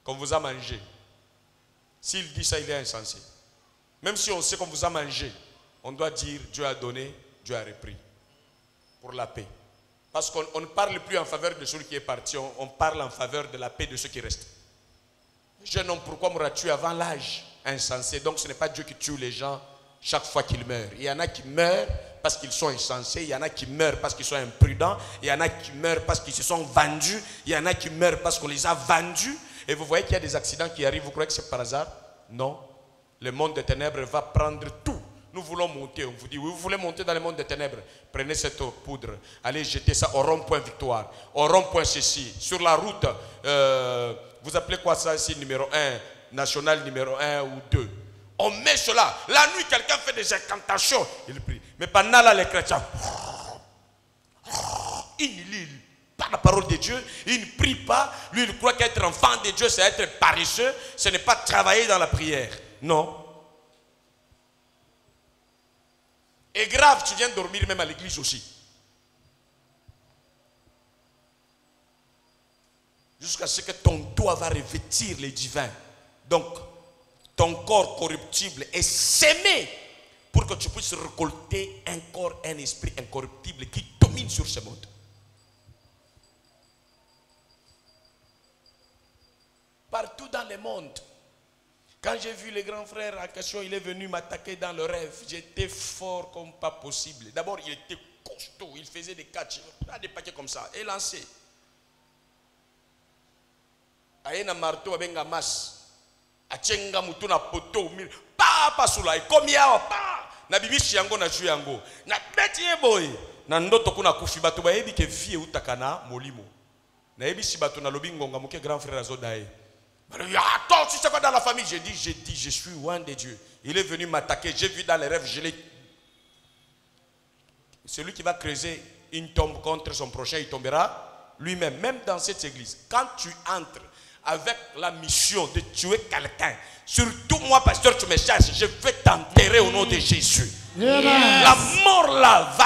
qu'on vous a mangé. S'il dit ça, il est insensé. Même si on sait qu'on vous a mangé, on doit dire Dieu a donné, Dieu a repris. Pour la paix. Parce qu'on ne parle plus en faveur de celui qui est parti, on parle en faveur de la paix de ceux qui restent. Jeune homme, pourquoi m'auras tué avant l'âge? Insensé. Donc ce n'est pas Dieu qui tue les gens chaque fois qu'ils meurent. Il y en a qui meurent parce qu'ils sont insensés, il y en a qui meurent parce qu'ils sont imprudents, il y en a qui meurent parce qu'ils se sont vendus, il y en a qui meurent parce qu'on les a vendus. Et vous voyez qu'il y a des accidents qui arrivent, vous croyez que c'est par hasard? Non. Le monde des ténèbres va prendre tout. Nous voulons monter, on vous dit, oui, vous voulez monter dans le monde des ténèbres, prenez cette poudre, allez jeter ça au rond-point Victoire, au rond-point ceci, sur la route, vous appelez quoi ça ici, numéro 1, national numéro 1 ou 2. On met cela, la nuit quelqu'un fait des incantations, il prie. Mais pendant là les chrétiens, il ne lit pas la parole de Dieu, il ne prie pas, lui il croit qu'être enfant de Dieu c'est être paresseux, ce n'est pas travailler dans la prière, non. Et grave, tu viens dormir même à l'église aussi. Jusqu'à ce que ton doigt va revêtir les divins. Donc, ton corps corruptible est sémé pour que tu puisses récolter un corps, un esprit incorruptible qui domine sur ce monde. Partout dans le monde. Quand j'ai vu les grands frères en question, il est venu m'attaquer dans le rêve. J'étais fort comme pas possible. D'abord, il était costaud. Il faisait des catchs, des paquets comme ça, et lancé. Il a un marteau avec un masque. Il a un poteau. Pas sous et comme il y a na bibishi yango na juu yango. Na beti boy. Na ndoto kuna kufi batu ba yebi ke vie utakana molimo. Na yebi si batu na lobi ngonga muke grand frère azodae. Attends, tu sais pas dans la famille, j'ai dit, je suis loin de Dieu. Il est venu m'attaquer, j'ai vu dans les rêves, celui qui va creuser une tombe contre son prochain, il tombera lui-même, même dans cette église. Quand tu entres avec la mission de tuer quelqu'un, surtout moi, pasteur, tu me cherches, je vais t'enterrer au nom de Jésus. Amen. La mort là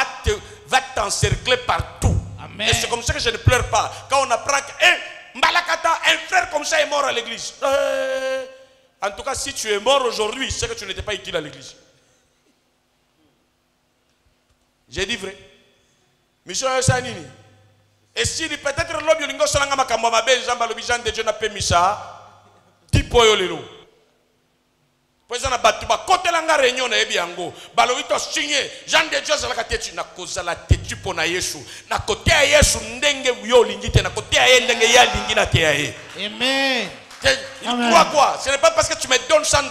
va t'encercler partout. Amen. Et c'est comme ça que je ne pleure pas. Quand on apprend qu'un Mbalakata, un frère comme ça est mort à l'église. En tout cas, si tu es mort aujourd'hui, c'est que tu n'étais pas utile à l'église. J'ai dit vrai. Mission Sanini. Et si peut-être l'homme yolingo solanga makambo mabe jamba lobijan de Dieu n'a pas mis ça. Tipo yo lelo. Poza na batu ba kotelanga réunion na ebi yango. Balobi to signé Jean de Dieu zalaka tetu na kozala tetu pona Yesu. Na kote ya Yesu ndenge yo lingi te na kote ya ndenge ya lingi na te ya ye. Amen. Il croit quoi? Ce n'est pas parce que tu me donnes $100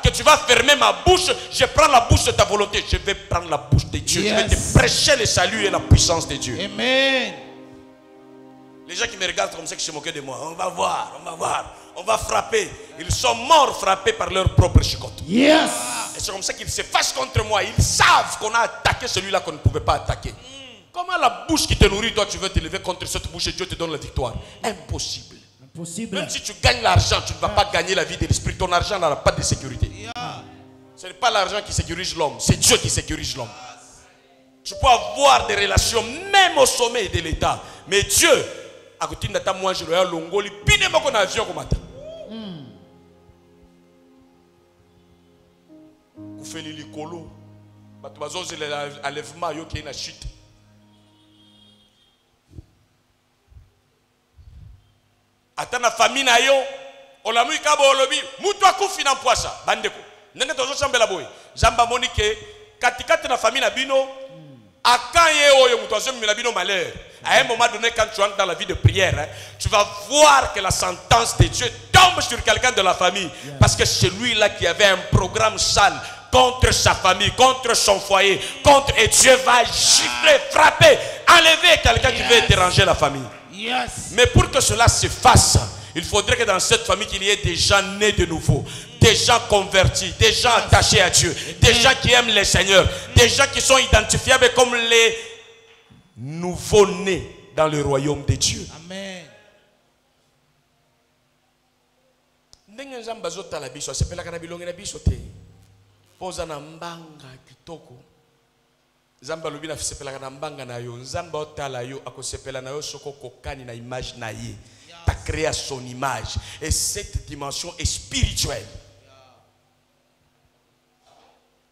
que tu vas fermer ma bouche. Je prends la bouche de ta volonté. Je vais prendre la bouche de Dieu. Yes. Je vais te prêcher le salut et la puissance de Dieu. Amen. Les gens qui me regardent comme ça, qui se moquent de moi. On va voir, on va voir. On va frapper. Ils sont morts frappés par leur propre chicotte. Yes. Et c'est comme ça qu'ils se fâchent contre moi. Ils savent qu'on a attaqué celui-là qu'on ne pouvait pas attaquer. Comment la bouche qui te nourrit, toi tu veux te lever contre cette bouche et Dieu te donne la victoire? Impossible. Impossible. Même si tu gagnes l'argent, tu ne vas pas gagner la vie de l'esprit. Ton argent n'aura pas de sécurité. Ce n'est pas l'argent qui sécurise l'homme, c'est Dieu qui sécurise l'homme. Tu peux avoir des relations même au sommet de l'État. Mais Dieu, à côté de ta moi je le longoli, pine mon avion comme ça. Vous faites les colos. Tu vas oser l'enlèvement, il y a une chute. Ata na famille na yo olamu ikabo olobi mutu akufi na mpwasa bandeko ndenge tozo chambela boy jamba monike katikati na famille na bino akanye oyo mutu azomela bino malheur. À un moment donné, quand tu entres dans la vie de prière, tu vas voir que la sentence de Dieu tombe sur quelqu'un de la famille. Parce que c'est lui-là qui avait un programme sale contre sa famille, contre son foyer, et Dieu va gifler, frapper, enlever quelqu'un qui veut déranger la famille. Yes. Mais pour que cela se fasse, il faudrait que dans cette famille qu'il y ait des gens nés de nouveau, des gens convertis, des gens attachés à Dieu, des gens qui aiment le Seigneur, des gens qui sont identifiables comme les nouveau-nés dans le royaume de Dieu. Amen. Ndenge nzamba zota la biso sepelaka na bilonge na biso te. Poza na mbanga kitoko. Nzamba lobi na sepelaka na mbanga na yo. Nzamba otala yo akosepela na yo soko kokani na image na ye. Tu as créé son image. Et cette dimension est spirituelle.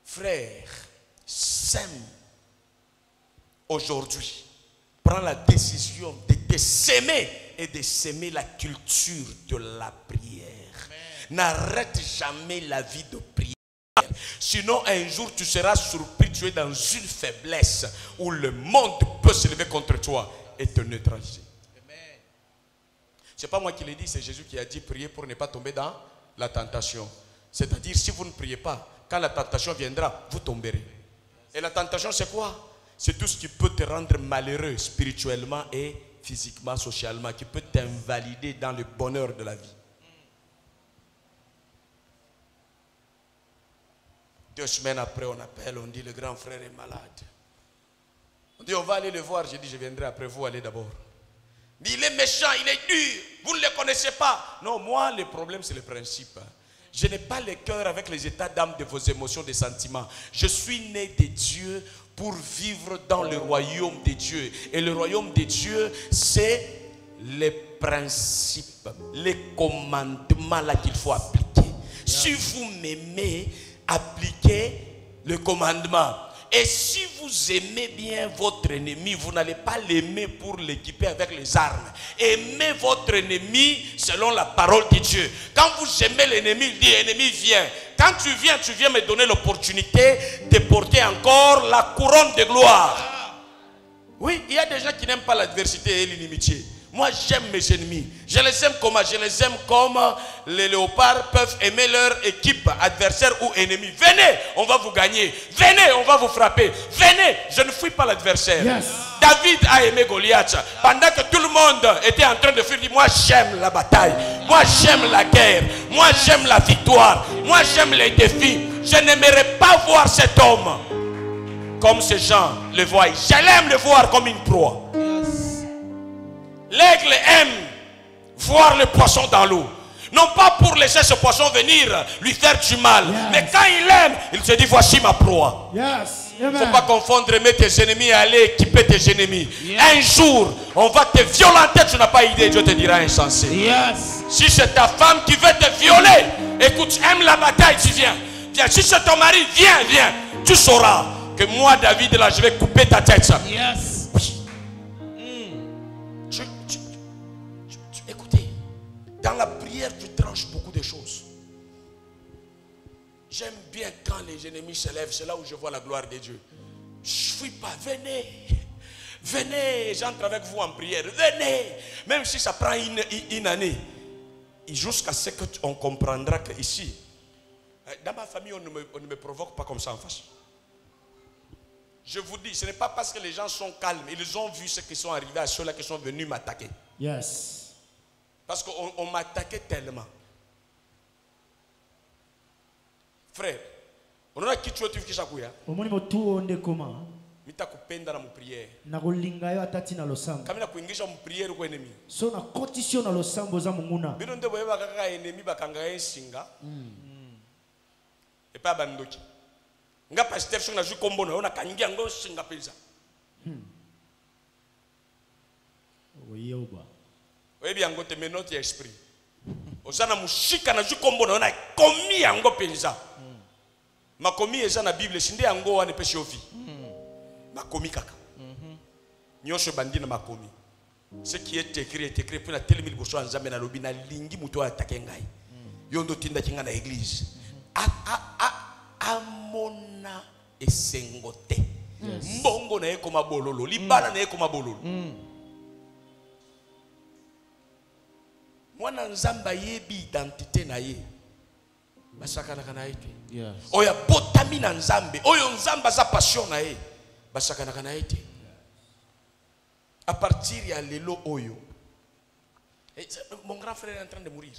Frère, sème aujourd'hui. Prends la décision de te s'aimer et de s'aimer la culture de la prière. N'arrête jamais la vie de prière. Sinon, un jour, tu seras surpris, tu es dans une faiblesse où le monde peut se lever contre toi et te neutraliser. Ce n'est pas moi qui l'ai dit, c'est Jésus qui a dit prier pour ne pas tomber dans la tentation. C'est-à-dire, si vous ne priez pas, quand la tentation viendra, vous tomberez. Et la tentation, c'est quoi? C'est tout ce qui peut te rendre malheureux spirituellement et physiquement, socialement, qui peut t'invalider dans le bonheur de la vie. 2 semaines après, on appelle, on dit le grand frère est malade. On dit on va aller le voir. J'ai dit je viendrai après vous, allez d'abord. Il est méchant, il est dur, vous ne le connaissez pas. Non, moi le problème c'est le principe. Je n'ai pas le cœur avec les états d'âme de vos émotions, des sentiments. Je suis né de Dieu pour vivre dans le royaume de Dieu. Et le royaume de Dieu, c'est les principes, les commandements là qu'il faut appliquer. Si vous m'aimez, appliquez le commandement. Et si vous aimez bien votre ennemi, vous n'allez pas l'aimer pour l'équiper avec les armes. Aimez votre ennemi selon la parole de Dieu. Quand vous aimez l'ennemi, il dit ennemi viens. Quand tu viens me donner l'opportunité de porter encore la couronne de gloire. Oui, il y a des gens qui n'aiment pas l'adversité et l'inimitié. Moi, j'aime mes ennemis. Je les aime comment? Je les aime comme les léopards peuvent aimer leur équipe, adversaire ou ennemi. Venez, on va vous gagner. Venez, on va vous frapper. Venez, je ne fuis pas l'adversaire. Yes. David a aimé Goliath. Pendant que tout le monde était en train de fuir, il dit, moi j'aime la bataille. Moi j'aime la guerre. Moi j'aime la victoire. Moi j'aime les défis. Je n'aimerais pas voir cet homme comme ces gens le voient. Je l'aime le voir comme une proie. L'aigle aime voir le poisson dans l'eau. Non pas pour laisser ce poisson venir lui faire du mal. Yes. Mais quand il aime, il se dit voici ma proie. Yes. Il ne faut Amen. pas confondre aimer tes ennemis et aller équiper tes ennemis. Yes. Un jour, on va te violenter, tu n'as pas idée, Dieu te dira insensé. Yes. Si c'est ta femme qui veut te violer, écoute, aime la bataille, tu viens. Viens. Si c'est ton mari, viens, viens. Tu sauras que moi, David, là, je vais couper ta tête. Yes. Écoutez, dans la prière, tu tranches beaucoup de choses. J'aime bien quand les ennemis se lèvent, c'est là où je vois la gloire de Dieu. Je ne fuis pas, venez. Venez, j'entre avec vous en prière. Venez. Même si ça prend une année. Jusqu'à ce qu'on comprendra qu'ici, dans ma famille, on ne me provoque pas comme ça en face. Je vous dis, ce n'est pas parce que les gens sont calmes. Ils ont vu ce qui sont arrivés à ceux-là qui sont venus m'attaquer. Yes. Parce qu'on m'attaquait tellement. Frère, on a qui tu es qui chaque Omoni motu onde koma. mita kupenda na mu prière. Na kolinga yo atati na losambo. Kamina kuingisha mu prière ko ennemi. So na kotisio na losambo za munguna. Bino nde boyeba kaka ennemi bakanga ensinga. Et pas bandoki. Nga pasteur so na ju kombo na ona kangi ngo singa peza. Oyoba. Oyebi yango te menote esprit. Osana mushika na ju kombo na ona komi yango penza. Makomi eza na Bible sinde yango wane pe shofi. Makomi kaka. Nyosho bandi na makomi. Ce qui est écrit pour la telle mille bosso nzambe na lobi na lingi muto attaquer ngai. Yondo tinda kinga na église. Amona esengote. Mbongo na eko mabololo, libala na eko mabololo. Mwana nzamba yebi identité na ye. Basakana kana ete. Yes. Oya botami na nzambe. Oyo nzamba za passion na ye. Basakana kana ete. À partir ya lelo oyo. Mon grand frère est en train de mourir.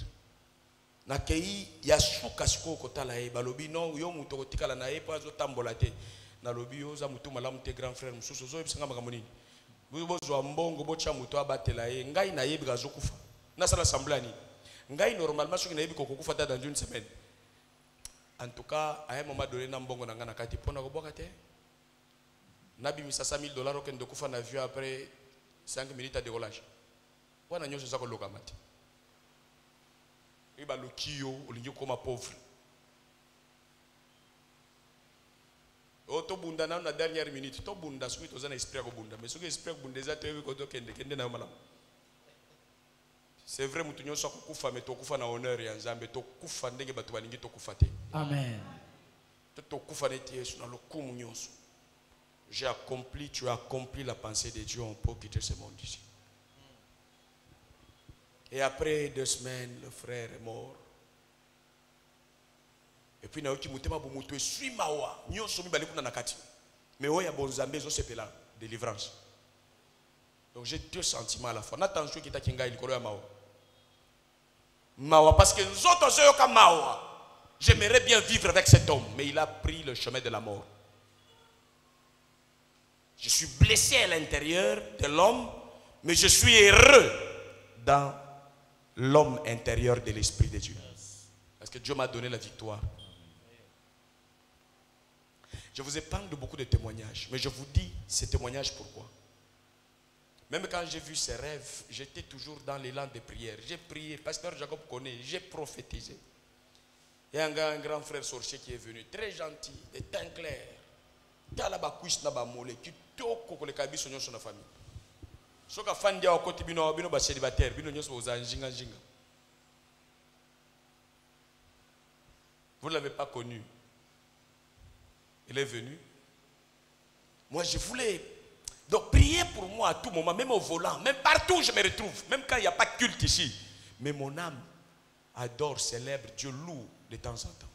Na kei ya suka siko kotala ye balobi non yo muto kotikala na ye po azo tambola te. Na lobi yo za mutu malamu te grand frère mususu zo ebisanga makambo nini. Bo zo mbongo bo cha muto abatela ye ngai na ye bikazo kufa. Na sala semblani. Ngai normalement soki na yebi kokufa dans une semaine. En tout cas, à un moment donné, na mbongo na ngana kati pona ko boka te. Nabi misa $100,000 okende kufa na avion après 5 minutes à décollage. Wana nyonso za ko loka mati. Iba lokio olingi koma pauvre. O to bunda na dernière minute, to bunda soki to za na esprit ko bunda, mais soki esprit ko bunda za to yebi ko to kende na malamu. C'est vrai, mutu nyonso akukufa mais tokufa na honneur ya Nzambe, tokufa ndenge batu balingi tokufa te. Amen. Tokufa neti Yesu na lokumu nyonso. J'ai accompli, tu as accompli la pensée de Dieu, on peut quitter ce monde ici. Et après 2 semaines, le frère est mort. Et puis naoki mutema bu mutu esui mawa, nyonso mi bali kuna nakati. Mais oya bonzambe zo sepela délivrance. Donc j'ai 2 sentiments à la fois. N'attention qui t'a kinga il kolo ya mawa. Mawa parce que nous autres zoyoka mawa. J'aimerais bien vivre avec cet homme, mais il a pris le chemin de la mort. Je suis blessé à l'intérieur de l'homme, mais je suis heureux dans l'homme intérieur de l'Esprit de Dieu. Parce que Dieu m'a donné la victoire. Je vous ai parlé de beaucoup de témoignages, mais je vous dis ces témoignages pourquoi. Même quand j'ai vu ces rêves, j'étais toujours dans l'élan de prière. J'ai prié, pasteur Jacob connaît, j'ai prophétisé. Il y a un grand frère sorcier qui est venu, très gentil, de teint clair. Qui a la bakouche na ba mole, qui toko ko le kabiso nyonso na famille. Soka fandia okoti bino ba célibataire, bino nyonso oza njinga njinga. Vous ne l'avez pas connu. Il est venu. Moi je voulais donc prier pour moi à tout moment, même au volant, même partout où je me retrouve, même quand il n'y a pas de culte ici. Mais mon âme adore, célèbre, Dieu loue de temps en temps.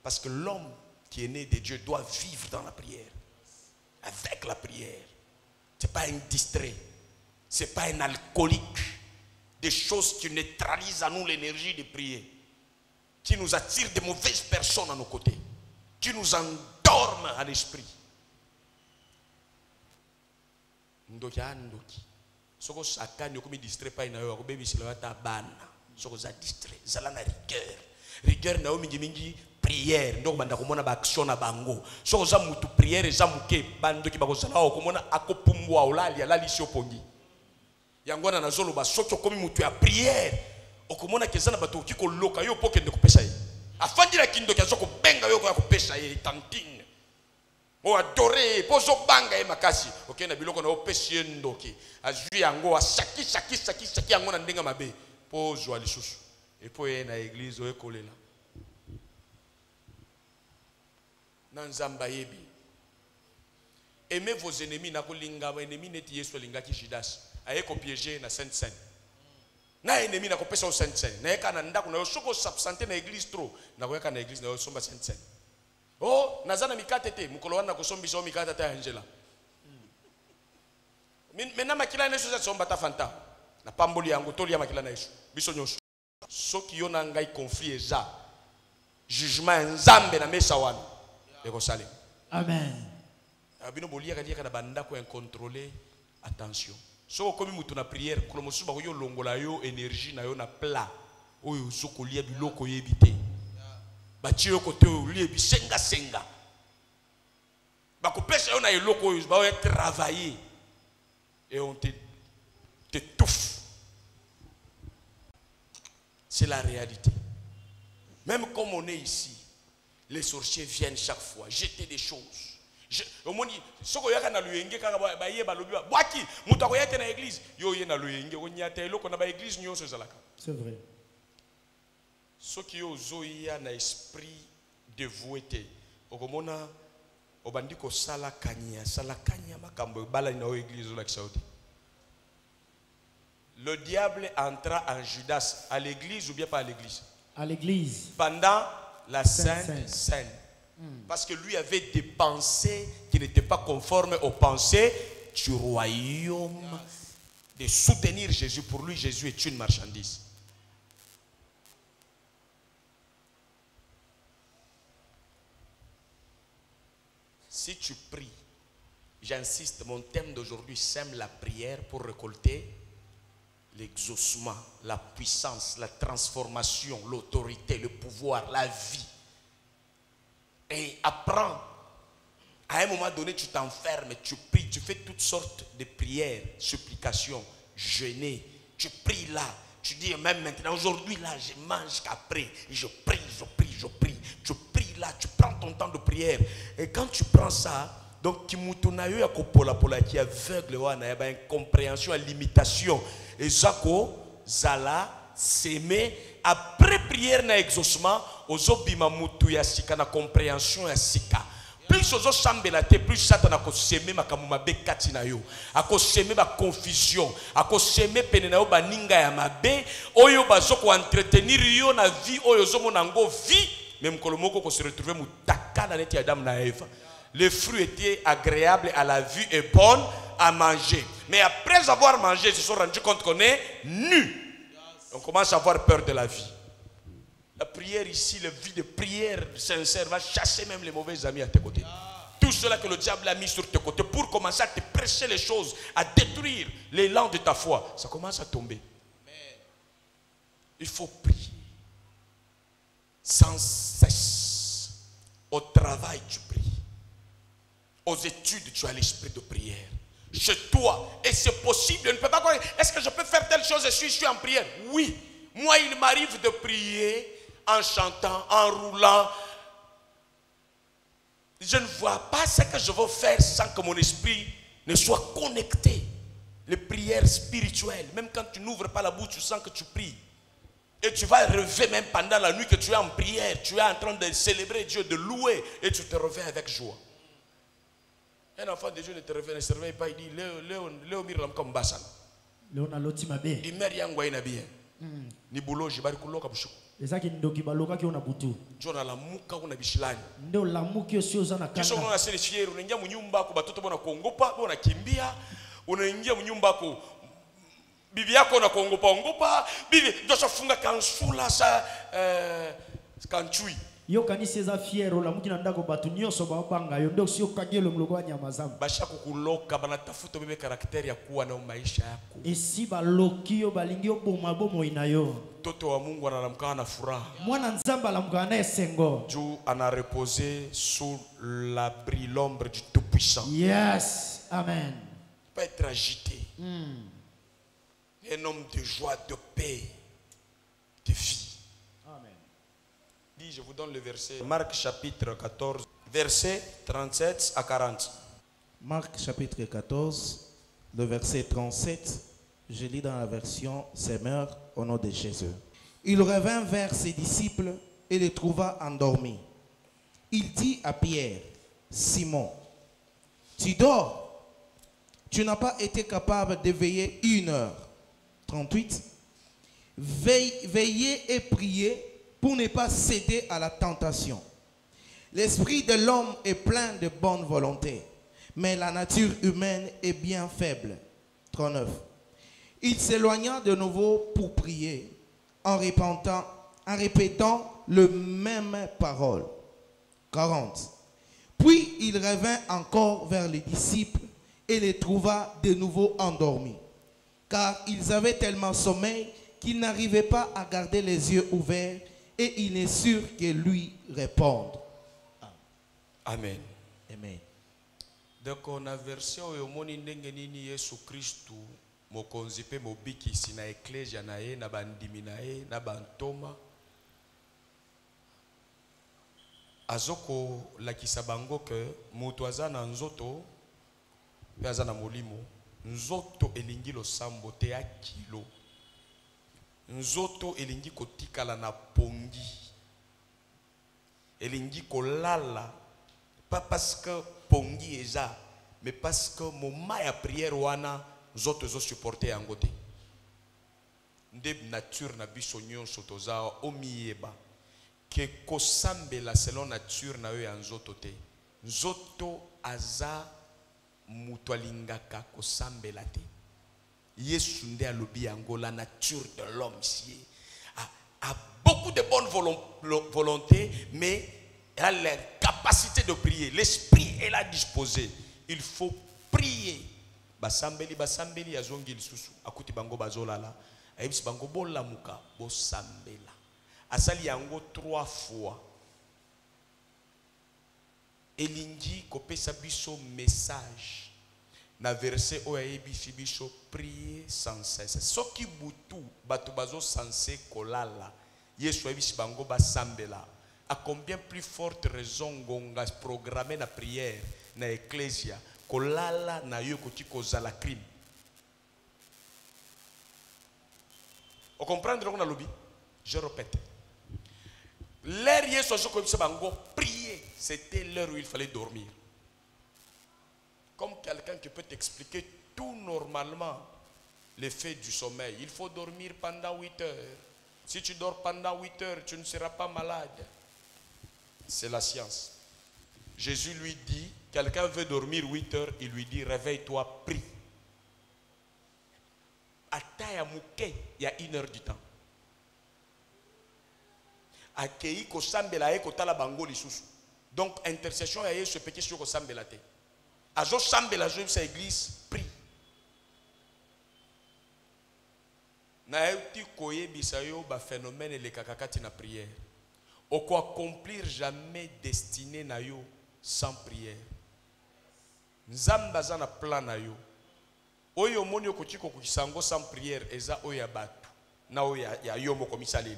Parce que l'homme qui est né de Dieu doit vivre dans la prière. Avec la prière. Ce n'est pas un distrait. Ce n'est pas un alcoolique. Des choses qui neutralisent à nous l'énergie de prier. Qui nous attirent de mauvaises personnes à nos côtés. Qui nous endorment à l'esprit. Ndoki. Soko sakani okomi distrait pa ina yo akobebi sila ta bana. Soko za distrait, zala na rigueur. Rigueur na yo mingi prière ndoko banda komona ba action na bango. Soko za mutu prière za muke bando ki bakozala okomona akopumbwa olali alali si opongi. Yangwana na zolo ba soki okomi mutu ya prière okomona kezana bato ki koloka yo poke ndeko pesa yi. Afandira kindo kya zoko benga yo ko pesa yi tantine. O adoré pozo banga e makasi OK na biloko na opesi ndoki azui yango a saki yango na ndenga mabe pozo alisusu et puis na église o ekolela na nzamba yebi aimez vos ennemis na kolinga ba ennemis neti Yesu alingaki Judas aye ko piéger na Sainte Seine na ennemi na ko pesa au Sainte Seine na yeka na ndako na yo soko s'absenter na église trop na ko yeka na église na yo somba Sainte Seine. Oh, nazana mikate te mukolo wana kosombisa mikate ta Angela. Mena makila na Yesu za somba ta fanta. Na pamboli yango toli ya makila na Yesu. Biso nyonso. Soki yo na ngai conflit eza. Jugement nzambe na mesa wana. Eko sale. Amen. Abino bolia ka dia ka banda ko incontrôler attention. So komi mutu na prière kolomosu ba ko yo longola yo énergie na yo na plat. Oyo sokolia biloko yebite. Batio kote ulie bisenga senga bakopesa yo na eloko yo ba travailler et on te touffe. C'est la réalité. Même comme on est ici, les sorciers viennent chaque fois jeter des choses. Au moins soko yaka na luyenge kaka ba ye ba lobi ba bwaki mutu akoyete na église yo ye na luyenge onyata eloko na ba église nyonso zalaka. C'est vrai. Ce qui est un esprit dévoué, okomona obandiko sala kanya makambo bala na église la Saudi. Le diable entra en Judas à l'église ou bien pas à l'église? À l'église. Pendant la Sainte Seine. Parce que lui avait des pensées qui n'étaient pas conformes aux pensées du royaume. De soutenir Jésus. Pour lui, Jésus est une marchandise. Si tu pries, j'insiste, mon thème d'aujourd'hui, sème la prière pour récolter l'exaucement, la puissance, la transformation, l'autorité, le pouvoir, la vie. Et apprends. À un moment donné, tu t'enfermes, tu pries, tu fais toutes sortes de prières, supplications, jeûner. Tu pries là, tu dis même maintenant, aujourd'hui là, je mange qu'après, je prie. Tu pries là, tu prends ton temps de prière. Et quand tu prends ça, donc qui est aveugle, incompréhension, limitation. Et Zako, Zala, s'aimer, après prière na exaucement, ozobima mutu ya sika na compréhension ya sika. Plus ozo sambela te, plus Satan a s'aimer makamuma bekati na yo. Ako s'aimer ba confusion, ako s'aimer pene na yo ba ninga ya mabe, oyo bazoko entretenir yo na vie, oyo zomo nango vie. Même Kolomoko qu'on se retrouvait moutaka dans les Adam na Eva. Les fruits étaient agréables à la vue et bonnes à manger. Mais après avoir mangé, ils se sont rendus compte qu'on est nus. On commence à avoir peur de la vie. La prière ici, la vie de prière sincère va chasser même les mauvais amis à tes côtés. Tout cela que le diable a mis sur tes côtés pour commencer à te prêcher les choses, à détruire l'élan de ta foi, ça commence à tomber. Il faut prier. Sans cesse. Au travail, tu pries. Aux études, tu as l'esprit de prière. Chez toi, et c'est possible, je ne peux pas croire. Est-ce que je peux faire telle chose et je suis en prière? Oui. Moi, il m'arrive de prier en chantant, en roulant. Je ne vois pas ce que je veux faire sans que mon esprit ne soit connecté. Les prières spirituelles, même quand tu n'ouvres pas la bouche, tu sens que tu pries. Et tu vas rêver même pendant la nuit que tu es en prière, tu es en train de célébrer Dieu, de louer, et tu te réveilles avec joie. Un enfant de Dieu ne se réveille pas, il dit Léo Mirlam comme Bassan. Léo na loti mabe. Il meurt yangwa ina bien. Ni bulo jibari kuloka bushu. Ezaki ndoki baloka ki ona butu. Jona la muka una bishilani. Ndo la muki osio zana kanda. Kisha unaona sele fiero, unaingia mnyumba kwa batoto bona kuongopa, bona kimbia, unaingia mnyumba kwa bibi yako na kuongopa bibi ndio funga kansula sa kanchui yokanisi eza fier olamuki na ndako bato nyonso babanga yo ndoki si okangi elongo lokola nyama zamba basha kukuloka banatafuta bebe karakteri ya kuwa na maisha yako esi baloki yo balingi oboma bomoi na yo mtoto wa Mungu anaamka na furaha mwana nzambe alamukaka na esengo juu ana reposer sous l'abri l'ombre du Tout-Puissant. yes amen Pas être agité. Un homme de joie, de paix, de vie. amen Dis, je vous donne le verset. Marc chapitre 14, verset 37 à 40. Marc chapitre 14, le verset 37, je lis dans la version Semeur au nom de Jésus. Il revint vers ses disciples et les trouva endormis. Il dit à Pierre, Simon, tu dors? Tu n'as pas été capable de veiller 1 heure. 38. Veillez et priez pour ne pas céder à la tentation. L'esprit de l'homme est plein de bonne volonté, mais la nature humaine est bien faible. 39. Il s'éloigna de nouveau pour prier, en répétant le même parole. 40. Puis il revint encore vers les disciples et les trouva de nouveau endormis, car ils avaient tellement sommeil qu'ils n'arrivaient pas à garder les yeux ouverts, et il est sûr que lui répondre. Amen. Amen. Donc on a version yo moni ndenge nini Yesu Kristu mokonzi pe mobikisi na ecclesia na ye na bandimi na ye na bantoma azoko lakisa bango ke mutu aza na nzoto pe aza na molimo nzoto elingi losambo te ya kilo nzoto elingi kotikala na pongi elingi kolala pas parce que pongi eza mais parce que moment ya prière wana nzoto ezo supporter yango te nde nature na biso nyonso toza omiyeba ke kosambela selon nature na yo ya nzoto te nzoto aza mutu alingaka kosambela te Yesu nde alobi yango la nature de l'homme a beaucoup de bonne volonté mais elle a la capacité de prier. L'esprit est là disposé. Il faut prier. Basambeli basambeli yazongi lisusu akuti bango bazolala ayebisi bango bolamuka bosambela asali yango 3 fois elingi kopesa biso message na verset oyo ayebisi biso prier sans cesse soki butu bato bazo sanse kolala Yesu ayebisi bango basambela. À combien plus forte raison ngonga programmer la prière na ecclesia kolala na yo koti kozala crime. Vous comprenez ce qu'on a lobby? Je répète. L'heure Yesu azoko bango prier, c'était l'heure où il fallait dormir. Comme quelqu'un qui peut t'expliquer tout normalement l'effet du sommeil. Il faut dormir pendant 8 heures. Si tu dors pendant 8 heures, tu ne seras pas malade. C'est la science. Jésus lui dit, quelqu'un veut dormir 8 heures, il lui dit, réveille-toi, prie. Ataya mouke, il y a 1 heure du temps. Akei ko sambela e ko tala bango lisusu. Donc intercession ya Yesu peke sur ko sambela te. Azo sambela jo sa église, prie. Na euti koye bisayo ba phénomène le kakakati na prière. Oko accomplir jamais destiné na yo sans prière. Nzamba za na plan na yo. Oyo moni okotiko kukisango sans prière eza oya batu. Na oya ya yo moko misaleli.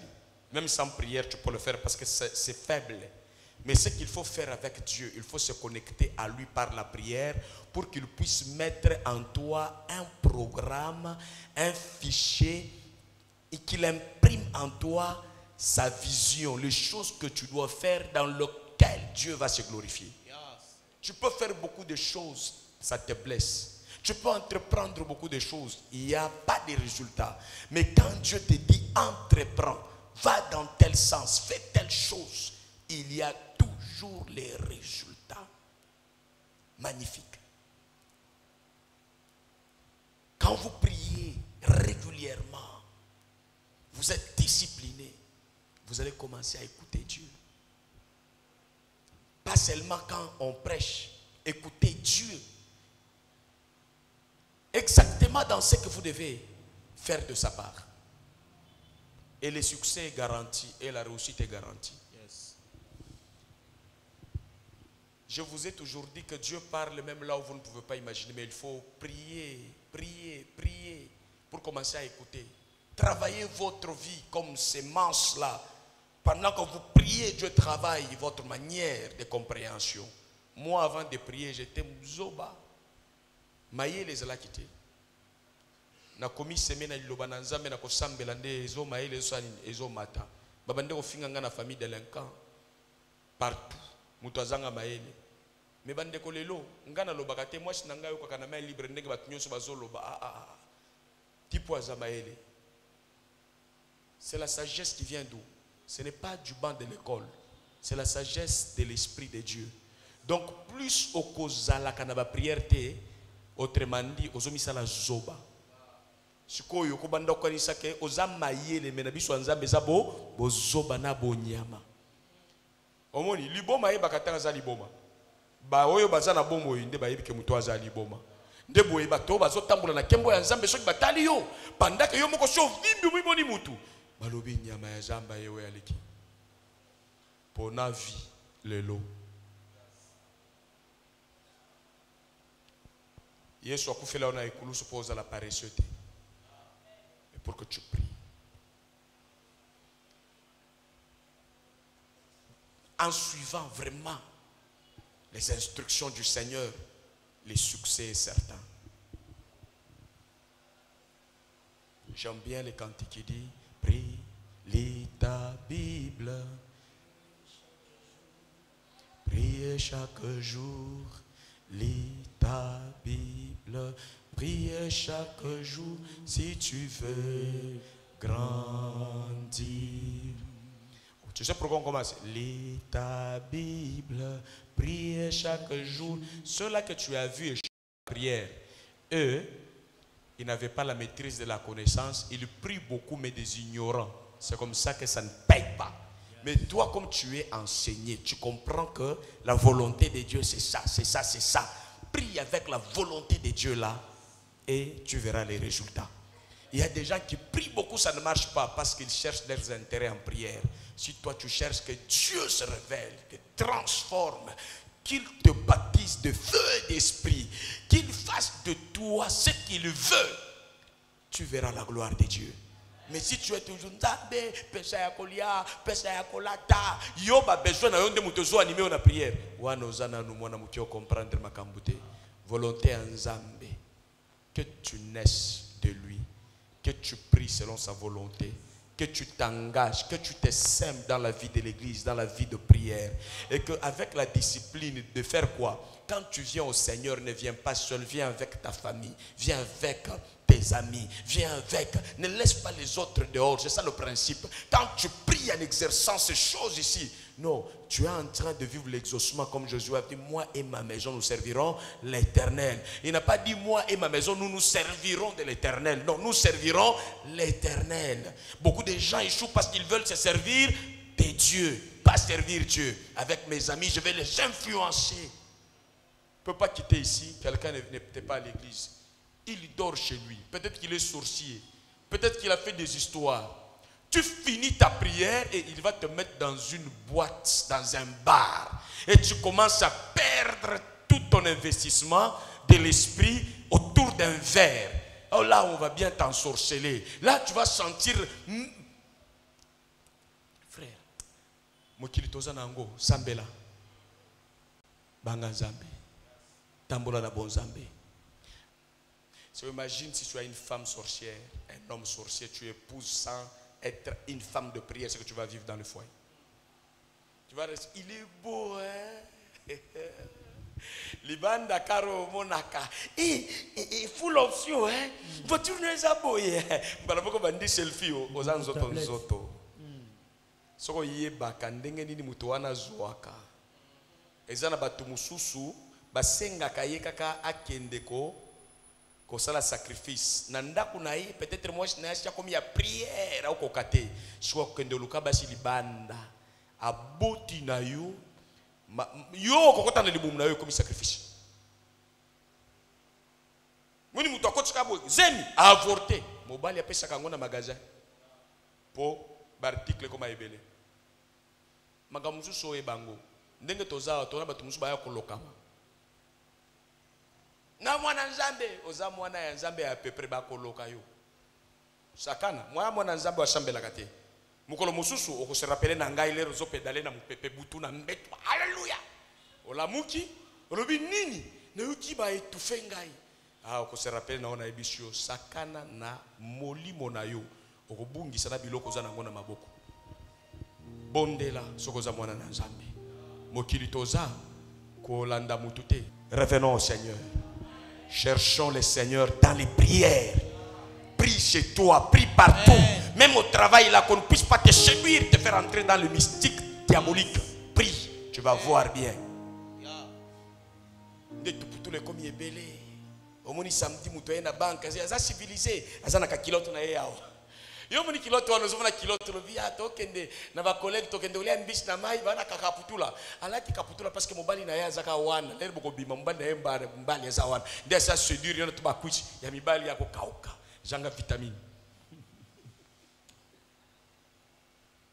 Même sans prière tu peux le faire parce que c'est faible. Mais ce qu'il faut faire avec Dieu, il faut se connecter à lui par la prière pour qu'il puisse mettre en toi un programme, un fichier et qu'il imprime en toi sa vision, les choses que tu dois faire dans lesquelles Dieu va se glorifier. Tu peux faire beaucoup de choses, ça te blesse. Tu peux entreprendre beaucoup de choses, il n'y a pas de résultats. Mais quand Dieu te dit entreprends, va dans tel sens, fais telle chose, il y a toujours les résultats magnifiques. Quand vous priez régulièrement, vous êtes discipliné, vous allez commencer à écouter Dieu. seulement quand on prêche. Écoutez Dieu. Exactement dans ce que vous devez faire de sa part. Et le succès est garanti et la réussite est garantie. Yes. Je vous ai toujours dit que Dieu parle même là où vous ne pouvez pas imaginer, mais il faut prier, prier, prier pour commencer à écouter. Travaillez votre vie comme sémence là. Pendant que vous priez, Dieu travaille votre manière de compréhension. Moi, avant de prier, j'étais mzoba. Maye les ala quitté. Na komi semaine liloba na nzambe na kosambela nde ezo maye les so ezo mata. Babande ko finga nga na famille délinquant partout. Muto azanga maele. Me bande ko lelo ngana lobaka te moi sinanga yo kwa na mail libre ndenge batu nyonso bazoloba tipo aza maele. C'est la sagesse qui vient d'où? Ce n'est pas du banc de l'école. C'est la sagesse de l'Esprit de Dieu. Donc, plus au kozala kanaba prière te, autrement dit, ozomisa la zoba. Sikoyo kobanda kwanisa ke ozama yele mena biso nzambe zabo bozoba na bonyama. Omoni liboma yeba katanga za liboma. Ba oyo baza na bombo inde ba yebike muto aza liboma. Nde boye bato bazotambola na kembo ya nzambe soki batali yo. Pandaka yo moko so vimbi miboni mutu. Balobi nyama ya zamba yewe aliki. Pona vie lelo. Yesu akufela ona ekulu suppose la paresseux. Mais pour que tu pries. En suivant vraiment les instructions du Seigneur, le succès est certain. J'aime bien les cantiques qui disent prie, lis ta Bible, priez chaque jour, lis ta Bible, priez chaque jour si tu veux grandir. Tu sais pourquoi on commence? Lis ta Bible, priez chaque jour. Ceux-là que tu as vus chaque prière, eux, ils n'avaient pas la maîtrise de la connaissance. Ils prient beaucoup, mais des ignorants. C'est comme ça que ça ne paye pas. Mais toi, comme tu es enseigné, tu comprends que la volonté de Dieu, c'est ça, c'est ça, c'est ça. Prie avec la volonté de Dieu là, et tu verras les résultats. Il y a des gens qui prient beaucoup, ça ne marche pas parce qu'ils cherchent leurs intérêts en prière. Si toi tu cherches que Dieu se révèle, te transforme, qu'il te baptise de feu et d'esprit, qu'il fasse de toi ce qu'il veut, tu verras la gloire de Dieu. Mais si tu es toujours Nzambe, pesa ya kolia, pesa ya kolata, yo ba besoin na yo nde muto zo animé na prière. Wana ozana no mwana mutio comprendre makambute. Volonté en Nzambe, que tu naisses de lui, que tu pries selon sa volonté, que tu t'engages, que tu te sèmes dans la vie de l'église, dans la vie de prière. Et qu'avec la discipline de faire quoi? Quand tu viens au Seigneur, ne viens pas seul, viens avec ta famille, viens avec tes amis, viens avec, ne laisse pas les autres dehors, c'est ça le principe. Quand tu pries en exerçant ces choses ici, non, tu es en train de vivre l'exaucement comme Jésus a dit, moi et ma maison nous servirons l'Éternel. Il n'a pas dit moi et ma maison nous nous servirons de l'Éternel. Non, nous servirons l'Éternel. Beaucoup de gens échouent parce qu'ils veulent se servir de Dieu, pas servir Dieu. Avec mes amis, je vais les influencer. Je ne peux pas quitter ici, quelqu'un n'était pas à l'église. Il dort chez lui, peut-être qu'il est sorcier, peut-être qu'il a fait des histoires. Tu finis ta prière et il va te mettre dans une boîte, dans un bar. Et tu commences à perdre tout ton investissement de l'esprit autour d'un verre. Oh là, on va bien t'ensorceler. Là, tu vas sentir... Frère, Mokilitoza Nango, Sambela, Banga Zambe, Tambola la Bon Zambe. Imagine si tu as une femme sorcière, un homme sorcier, tu épouses sans être une femme de prière, c'est que tu vas vivre dans le foyer. Tu vas rester, il est beau, hein? Libanda karo monaka. Et full option, hein? Voiture n'est pas beau, hein? Balaboko bandi selfie aux anzoto zoto. Soko yeba kandenge nini mutuana zoaka. Ezana batu mususu basenga kayeka akendeko. Ko sala sacrifice nanda kunayi peut-être moi je n'ai comme ya prière au kokate soit kende luka basi libanda aboti na yo yo kokota na libumu na yo comme sacrifice. Moni mutu akotika boye zemi avorté mobali apesa kango na magasin po barticle comme ebele magamusu so e bango ndenge toza tona batu musu baya kolokama na mwana nzambe oza mwana ya nzambe ya pepre ba koloka yo sakana mwana nzambe wa shambela kate mukolo mususu okose rappeler na ngai lero zo pedale na mupepe butu na mbeto haleluya olamuki olobi nini na yuki ba etufe ngai okose rappeler na ona ebisio sakana na molimo na yo okobungisa na biloko za nango na maboko bondela sokoza mwana na nzambe mokili toza kolanda mutu te. Revenons au Seigneur, cherchons le Seigneur dans les prières. Prie chez toi, prie partout. Même au travail, là, qu'on ne puisse pas te séduire, te faire entrer dans le mystique diabolique. Prie, tu vas voir bien. De tout le commis est belé. Au moins, samedi, moutoyen na banque, ça civilisé. Azana ka kilote na yao. Yo moni kilote wana zoma na kilote lo via tokende na ba collègue tokende ulia mbishi na mai bana kakaputula. Alati kaputula parce que mobali na ya zaka wana. Lelo boko bima mobali na yemba mbali ya zawana. Ndia sa séduire yo to ba kuchi ya mibali yako kauka. Janga vitamine.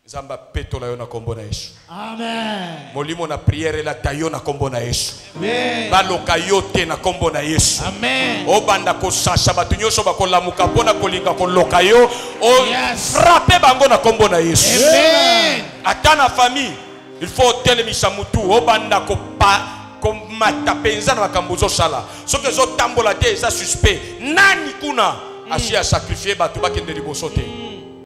Zamba peto la yo na kombo na Yesu. Amen. Molimo na prière la tayo na kombo na Yesu. Amen. Baloka yote na kombo na Yesu. Amen. Obanda ko sasha batu nyonso bakolamuka pona kolinga koloka yo. O Yes. frappe bango na kombo na Yesu. Amen. Ata na famille, il faut telemisa mutu obanda ko pa ko mata penza na makambuzo sala. Soke zo tambola te za suspect. Nani kuna asia sacrifier batu bakende liboso te.